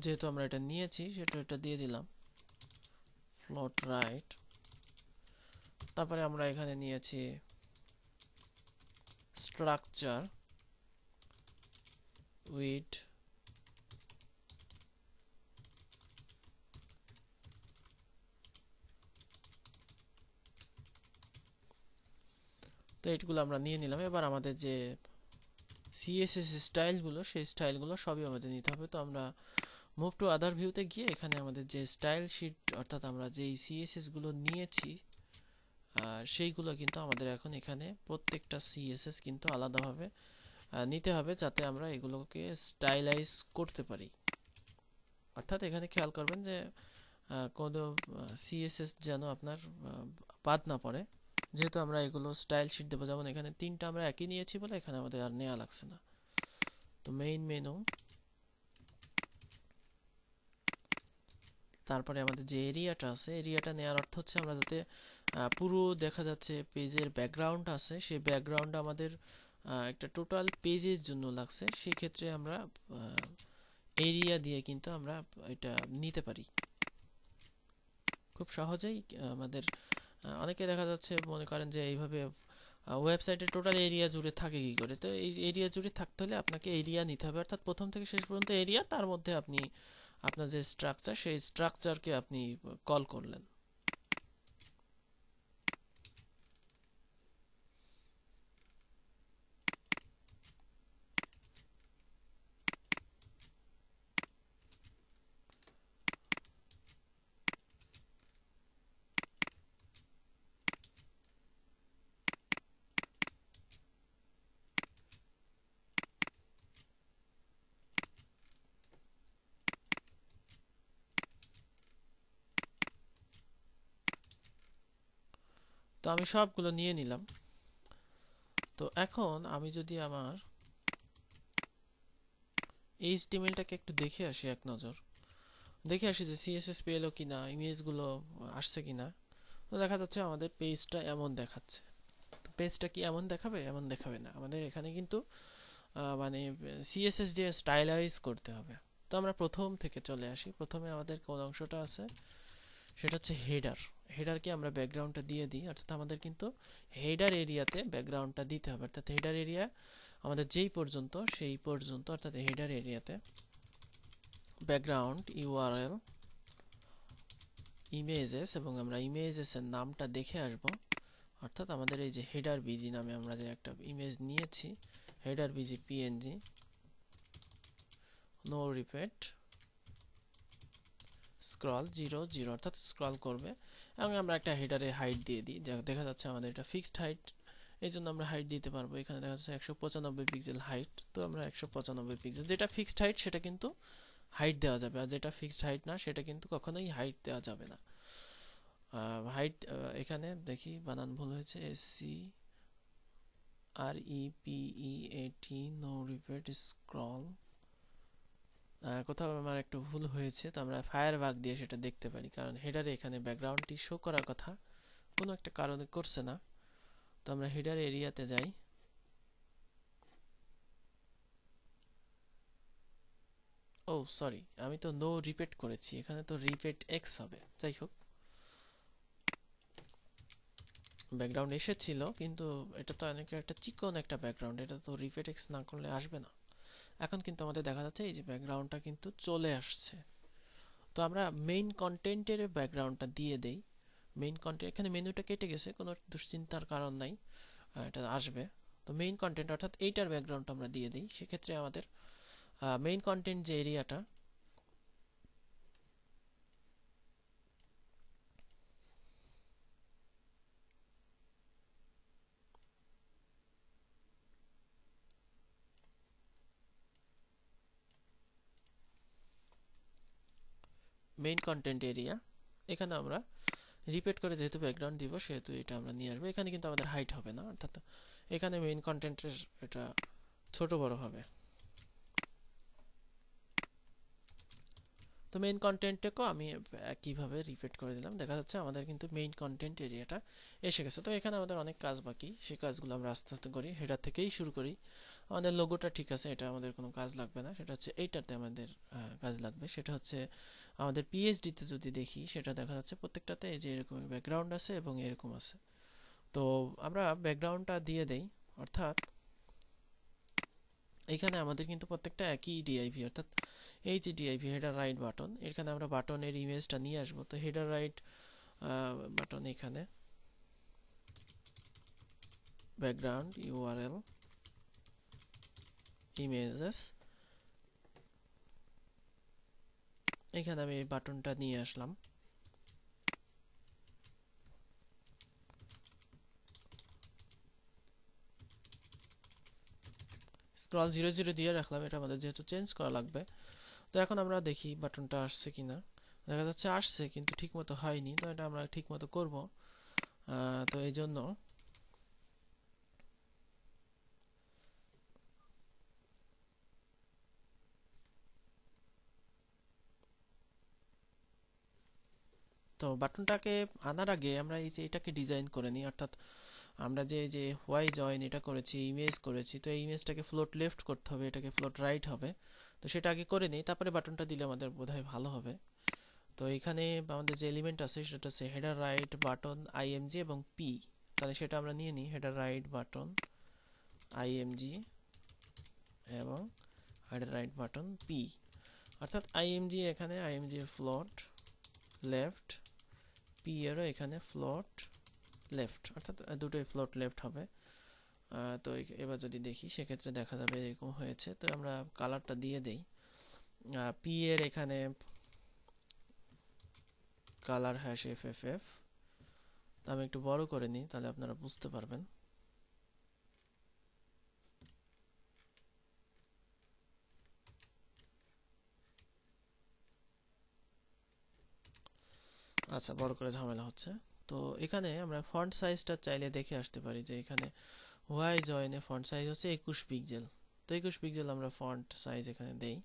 যেহেতু আমরা এটা নিয়েছি সেটা এটা দিয়ে দিলাম, ফ্লোট রাইট। তারপরে আমরা এখানে নিয়েছি স্ট্রাকচার উইড, তো এইগুলো আমরা নিয়ে নিলাম। এবার আমাদের যে সিএসএস স্টাইলগুলো, সেই স্টাইলগুলো সবই আমাদের নিতে হবে। তো আমরা মুভ টু আদার ভিউতে গিয়ে এখানে আমাদের যে স্টাইল শিট, অর্থাৎ আমরা যেই সিএসএস গুলো নিয়েছি সেইগুলো কিন্তু আমাদের এখন এখানে প্রত্যেকটা সিএসএস কিন্তু আলাদাভাবে নিতে হবে, যাতে আমরা এগুলোকে স্টাইলাইজ করতে পারি। অর্থাৎ এখানে খেয়াল করবেন যে কোনো সিএসএস যেন আপনার বাদ না পড়ে, যেহেতু আমরা এগুলো স্টাইল শিট দেবো। যেমন এখানে তিনটা আমরা একই নিয়েছি বলে এখানে আমাদের আর নেওয়া লাগছে না। তো মেইন মেনু, তারপরে আমাদের যে এরিয়াটা আছে, এরিয়াটা নেওয়ার অর্থ হচ্ছে আমরা যাতে পুরো দেখা যাচ্ছে পেজের ব্যাকগ্রাউন্ড আছে, সেই ব্যাকগ্রাউন্ড আমাদের একটা টোটাল পেজের জন্য লাগছে, সেই ক্ষেত্রে আমরা এরিয়া দিয়ে কিন্তু আমরা এটা নিতে পারি খুব সহজেই। আমাদের অনেকে দেখা যাচ্ছে মনে করেন যে এইভাবে ওয়েবসাইটের টোটাল এরিয়া জুড়ে থাকে কি করে। তো এই এরিয়া জুড়ে থাকতে হলে আপনাকে এরিয়া নিতে হবে, অর্থাৎ প্রথম থেকে শেষ পর্যন্ত এরিয়া, তার মধ্যে আপনি আপনার যে স্ট্রাকচার, সেই স্ট্রাকচারকে আপনি কল করলেন। তো আমি সবগুলো নিয়ে নিলাম। তো এখন আমি যদি আমার এইচটিএমএলটাকে একটু দেখে আসি, এক নজর দেখে আসি যে সিএসএস পেলো কিনা, ইমেজগুলো আসছে কিনা। তো দেখা যাচ্ছে আমাদের পেজটা এমন দেখাচ্ছে। পেজটা কি এমন দেখাবে? এমন দেখাবে না। আমাদের এখানে কিন্তু মানে সিএসএস দিয়ে স্টাইলাইজ করতে হবে। তো আমরা প্রথম থেকে চলে আসি। প্রথমে আমাদের কোন অংশটা আছে, সেটা হচ্ছে হেডার। হেডারকে আমরা ব্যাকগ্রাউন্ডটা দিয়ে দিই, অর্থাৎ আমাদের কিন্তু হেডার এরিয়াতে ব্যাকগ্রাউন্ডটা দিতে হবে। অর্থাৎ হেডার এরিয়া আমাদের যেই পর্যন্ত সেই পর্যন্ত, অর্থাৎ হেডার এরিয়াতে ব্যাকগ্রাউন্ড ইউআরএল ইমেজেস, এবং আমরা ইমেজেস এর নামটা দেখে আসব। অর্থাৎ আমাদের এই যে হেডার বিজি নামে আমরা যে একটা ইমেজ নিয়েছি, header BG PNG, no repeat, scroll 0 0, অর্থাৎ স্ক্রল করবে। এবং আমরা একটা হেডারে হাইট দিয়ে দিই, যা দেখা যাচ্ছে আমাদের এটা ফিক্সড হাইট, এই জন্য আমরা হাইট দিতে পারবো। এখানে দেখা যাচ্ছে 195 পিক্সেল হাইট। তো আমরা 195 পিক্সেল, যেটা ফিক্সড হাইট সেটা কিন্তু হাইট দেওয়া যাবে, আর যেটা ফিক্সড হাইট না সেটা কিন্তু কখনোই হাইট দেওয়া যাবে না। হাইট এখানে দেখি বানান ভুল হয়েছে, SCREPEAT, নো রিপিট স্ক্রল, কোথাও আমার একটু ভুল হয়েছে। তো আমরা ফায়ারবাগ দিয়ে সেটা দেখতে পারি, কারণ হেডারে এখানে ব্যাকগ্রাউন্ডটি শো করার কথা, কোনো একটা কারণে করছে না। তো আমরা হেডার এরিয়াতে যাই। ও সরি, আমি তো নো রিপিট করেছি, এখানে তো রিপিট এক্স হবে। যাই হোক, ব্যাকগ্রাউন্ড এসেছিল, কিন্তু এটা তো অনেক একটা চিকন একটা ব্যাকগ্রাউন্ড, এটা তো রিপিট এক্স না করলে আসবে না। এখন কিন্তু আমাদের দেখা যাচ্ছে এই যে ব্যাকগ্রাউন্ডটা কিন্তু চলে আসছে। তো আমরা মেইন কন্টেন্টের ব্যাকগ্রাউন্ডটা দিয়ে দেই। মেইন কন্টেন্ট, এখানে মেনুটা কেটে গেছে, কোনো দুশ্চিন্তার কারণ নাই, এটা আসবে। তো মেইন কন্টেন্ট অর্থাৎ এইটার ব্যাকগ্রাউন্ড আমরা দিয়ে দিই। সেক্ষেত্রে আমাদের মেইন কন্টেন্ট যে এরিয়াটা, মেইন কন্টেন্ট এরিয়া, এখানে আমরা রিপিট করে যেহেতু ব্যাকগ্রাউন্ড দিব সেহেতু এটা আমরা নিয়ে আসবো। এখানে কিন্তু আমাদের হাইট হবে না, অর্থাৎ এখানে মেইন কন্টেন্টের এটা ছোট বড় হবে। তো মেইন কন্টেন্টটাকেও আমি একইভাবে রিপিট করে দিলাম। দেখা যাচ্ছে আমাদের কিন্তু মেইন কন্টেন্ট এরিয়াটা এসে গেছে। তো এখানে আমাদের অনেক কাজ বাকি, সেই কাজগুলো আমরা আস্তে আস্তে করি। হেডার থেকেই শুরু করি। আমাদের লোগোটা ঠিক আছে, এটা আমাদের কোনো কাজ লাগবে না। সেটা হচ্ছে এইটাতে আমাদের কাজ লাগবে। সেটা হচ্ছে আমাদের পিএইচডিতে যদি দেখি, সেটা দেখা যাচ্ছে প্রত্যেকটাতে এই যে এরকম ব্যাকগ্রাউন্ড আছে এবং এরকম আছে। তো আমরা ব্যাকগ্রাউন্ডটা দিয়ে দেই, অর্থাৎ এখানে আমাদের কিন্তু প্রত্যেকটা একই ডিআইভি, অর্থাৎ এই যে ডিআইভি হেডার রাইট বাটন, এখানে আমরা বাটনের ইমেজটা নিয়ে আসবো। তো হেডার রাইট বাটন, এখানে ব্যাকগ্রাউন্ড ইউআরএল ইমেজেস, এখানে আমি এই বাটনটা নিয়ে আসলাম। স্ক্রল 00 দিয়ে রাখলাম, এটা আমাদের যেহেতু চেঞ্জ করা লাগবে। তো এখন আমরা দেখি বাটনটা আসছে কিনা। দেখা যাচ্ছে আসছে, কিন্তু ঠিক মতো হয়নি। তো এটা আমরা ঠিক মতো করবো। তো এই জন্য তো বাটনটাকে আনার আগে আমরা এই যে এটাকে ডিজাইন করে নিই, অর্থাৎ আমরা যে হোয়াই জয়েন এটা করেছি, ইমেজ করেছি, তো এই ইমেজটাকে ফ্লোট লেফট করতে হবে, এটাকে ফ্লোট রাইট হবে। তো সেটা আগে করে নিই, তারপরে বাটনটা দিলে আমাদের বোধহয় ভালো হবে। তো এখানে আমাদের যে এলিমেন্ট আছে সেটা হচ্ছে হেডার রাইট বাটন আইএমজি এবং পি। তাহলে সেটা আমরা নিয়ে নিই, হেডার রাইট বাটন আইএমজি এবং হেডার রাইট বাটন পি। অর্থাৎ আইএমজি এখানে আইএমজি ফ্লোট লেফট, পি এরও এখানে ফ্লোট লেফট, অর্থাৎ দুটোই ফ্লোট লেফট হবে। তো এবার যদি দেখি সেক্ষেত্রে দেখা যাবে এরকম হয়েছে। তো আমরা কালারটা দিয়ে দেই, পি এর এখানে কালার হ্যাশ এফএফএফ। আমি একটু বড় করে নিই, তাহলে আপনারা বুঝতে পারবেন। আচ্ছা, বড় করে ঝামেলা হচ্ছে। তো এখানে আমরা ফন্ট সাইজটা চাইলে দেখে আসতে পারি যে এখানে হোয়াই জয়েনে ফন্ট সাইজ হচ্ছে 21 পিক্সেল। তো 21 পিক্সেল আমরা ফন্ট সাইজ এখানে দেই।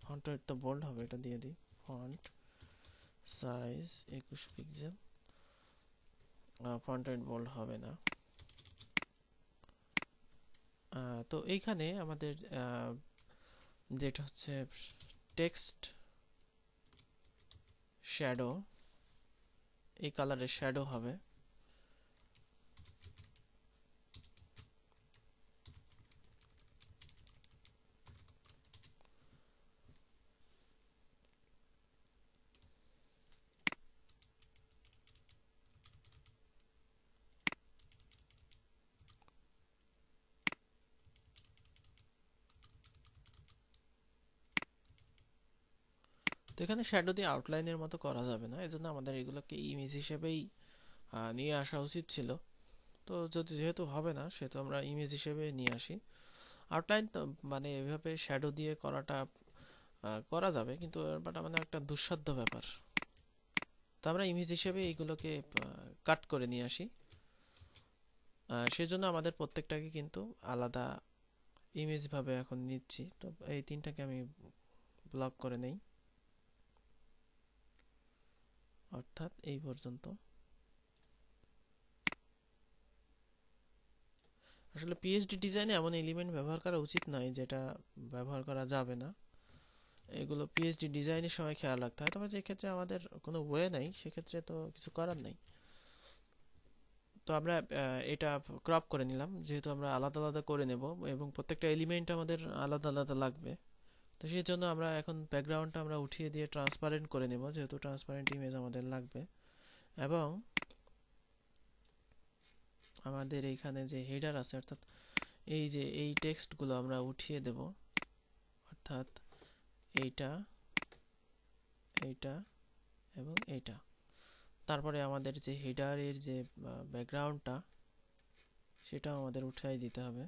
ফন্টটা একটু বোল্ড হবে, এটা দিয়ে দিই, font size 21 pixel. Font weight bold হবে না। তো এইখানে আমাদের যেটা হচ্ছে টেক্সট শ্যাডো, এই কালারের শ্যাডো হবে। তো এখানে শ্যাডো দিয়ে আউটলাইনের মতো করা যাবে না, এজন্য আমাদের এগুলোকে ইমেজ হিসেবেই নিয়ে আসা উচিত ছিল। তো যেহেতু হবে না, সেহেতু আমরা ইমেজ হিসেবে নিয়ে আসি। আউটলাইন তো মানে এভাবে শ্যাডো দিয়ে করাটা করা যাবে, কিন্তু বাট আমাদের একটা দুঃসাধ্য ব্যাপার। তো আমরা ইমেজ হিসেবে এইগুলোকে কাট করে নিয়ে আসি। সেজন্য আমাদের প্রত্যেকটাকে কিন্তু আলাদা ইমেজ ভাবে এখন নিচ্ছি। তো এই তিনটাকে আমি ব্লক করে নেই, অর্থাৎ এই পর্যন্ত। আসলে পিএইচডি ডিজাইনে এমন এলিমেন্ট ব্যবহার করা উচিত নয় যেটা ব্যবহার করা যাবে না। এগুলো পিএইচডি ডিজাইনের সময় খেয়াল রাখতে হয়। তবে যে ক্ষেত্রে আমাদের কোনো ওয়ে নাই, সেক্ষেত্রে তো কিছু করার নাই। তো আমরা এটা ক্রপ করে নিলাম, যেহেতু আমরা আলাদা আলাদা করে নেব এবং প্রত্যেকটা এলিমেন্ট আমাদের আলাদা আলাদা লাগবে। তো সেই জন্য আমরা এখন ব্যাকগ্রাউন্ডটা আমরা উঠিয়ে দিয়ে ট্রান্সপারেন্ট করে নেব, যেহেতু ট্রান্সপারেন্ট ইমেজ আমাদের লাগবে। এবং আমাদের এইখানে যে হেডার আছে, অর্থাৎ এই যে এই টেক্সটগুলো আমরা উঠিয়ে দেব, অর্থাৎ এইটা, এইটা এবং এইটা। তারপরে আমাদের যে হেডারের যে ব্যাকগ্রাউন্ডটা, সেটাও আমাদের উঠাই দিতে হবে।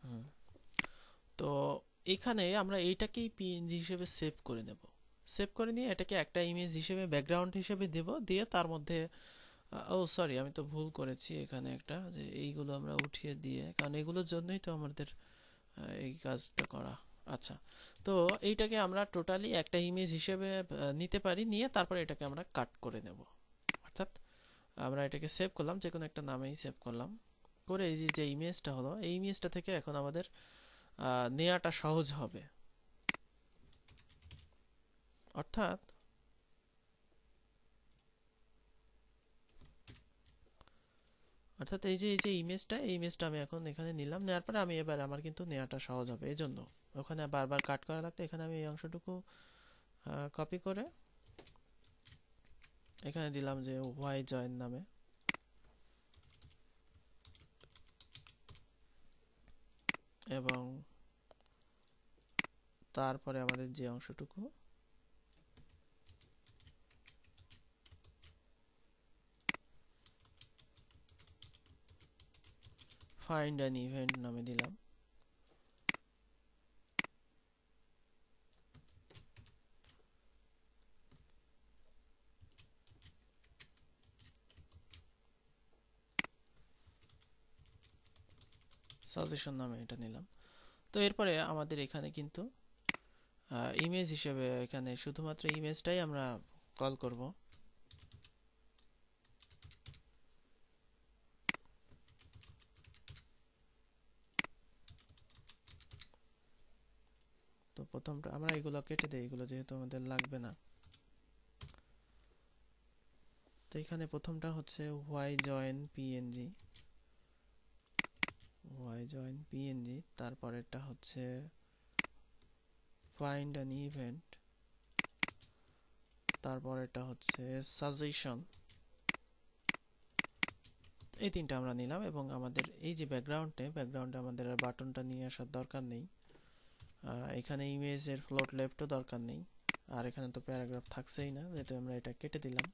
হুম। তো এখানে আমরা এইটাকেই পিএনজি হিসেবে সেভ করে নেব। সেভ করে নিয়ে এটাকে একটা ইমেজ হিসেবে ব্যাকগ্রাউন্ড হিসেবে দেব, দিয়ে তার মধ্যে ও সরি, আমি তো ভুল করেছি এখানে একটা, যে এইগুলো আমরা উঠিয়ে দিয়ে, কারণ এগুলোর জন্যই তো আমাদের এই কাজটা করা। আচ্ছা, তো এইটাকে আমরা টোটালি একটা ইমেজ হিসেবে নিতে পারি, নিয়ে তারপরে এটাকে আমরা কাট করে নেব। অর্থাৎ আমরা এটাকে সেভ করলাম, যে কোনো একটা নামেই সেভ করলাম, করে এই যে ইমেজটা হলো, এই ইমেজটা থেকে এখন আমাদের নেওয়াটা সহজ হবে। অর্থাৎ অর্থাৎ এই যে ইমেজটা আমি এখন এখানে নিলাম, নেওয়ার পরে আমি এবার আমার কিন্তু নেওয়াটা সহজ হবে। এই জন্য ওখানে বারবার কাট করা লাগতো, এখানে আমি এই অংশটুকু কপি করে এখানে দিলাম যে ওয়াই জয়েন নামে, এবং তারপরে আমাদের যে অংশটুকু ফাইন্ড অ্যান ইভেন্ট নামে দিলাম। সাজেশন নামে এটা নিলাম। তো এরপরে আমাদের এখানে কিন্তু ইমেজ হিসেবে এখানে শুধুমাত্র ইমেজটাই আমরা কল করব। তো প্রথমটা আমরা এগুলো কেটে দেই, এগুলো যেহেতু আমাদের লাগবে না। তো এখানে প্রথমটা হচ্ছে why join PNG, why join PNG. তারপরেরটা হচ্ছে ফাইন্ড অ্যান ইভেন্ট, তারপরেরটা হচ্ছে সাজেশন। এই তিনটা আমরা নিলাম, এবং আমাদের এই যে ব্যাকগ্রাউন্ডে আমাদের আর বাটনটা নিয়ে আসার দরকার নেই। এখানে ইমেজের ফ্লোট লেফটও দরকার নেই, আর এখানে তো প্যারাগ্রাফ থাকছেই না, যেহেতু আমরা এটা কেটে দিলাম।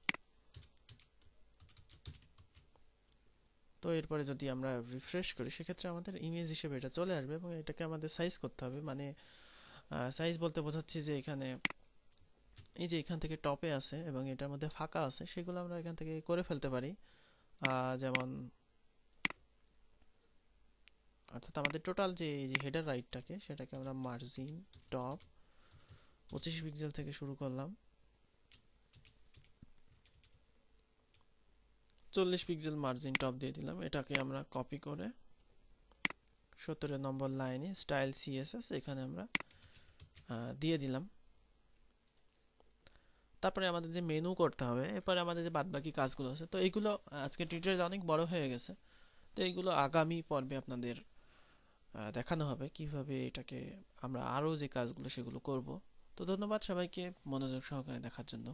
তো এরপরে যদি আমরা রিফ্রেশ করি, সেক্ষেত্রে আমাদের ইমেজ হিসেবে এটা চলে আসবে, এবং এটাকে আমাদের সাইজ করতে হবে। মানে সাইজ বলতে বোঝাচ্ছি যে এখানে এই যে এখান থেকে টপে আছে এবং এটার মধ্যে ফাঁকা আছে, সেগুলো আমরা এখান থেকে করে ফেলতে পারি। যেমন অর্থাৎ আমাদের টোটাল যে এই যে হেডার রাইটটাকে, সেটাকে আমরা মার্জিন টপ 25 পিক্সেল থেকে শুরু করলাম, 40 পিক্সেল মার্জিন টপ দিয়ে দিলাম। এটাকে আমরা কপি করে 17 নম্বর লাইনে স্টাইল সিএসএস এখানে আমরা দিয়ে দিলাম। তারপরে আমাদের যে মেনু করতে হবে, এরপরে আমাদের যে বাদবাকি কাজগুলো আছে, তো এইগুলো আজকে টিউটোরিয়াল অনেক বড় হয়ে গেছে, তো এইগুলো আগামী পর্বে আপনাদের দেখানো হবে কিভাবে এটাকে আমরা আরো যে কাজগুলো সেগুলো করব। তো ধন্যবাদ সবাইকে মনোযোগ সহকারে দেখার জন্য।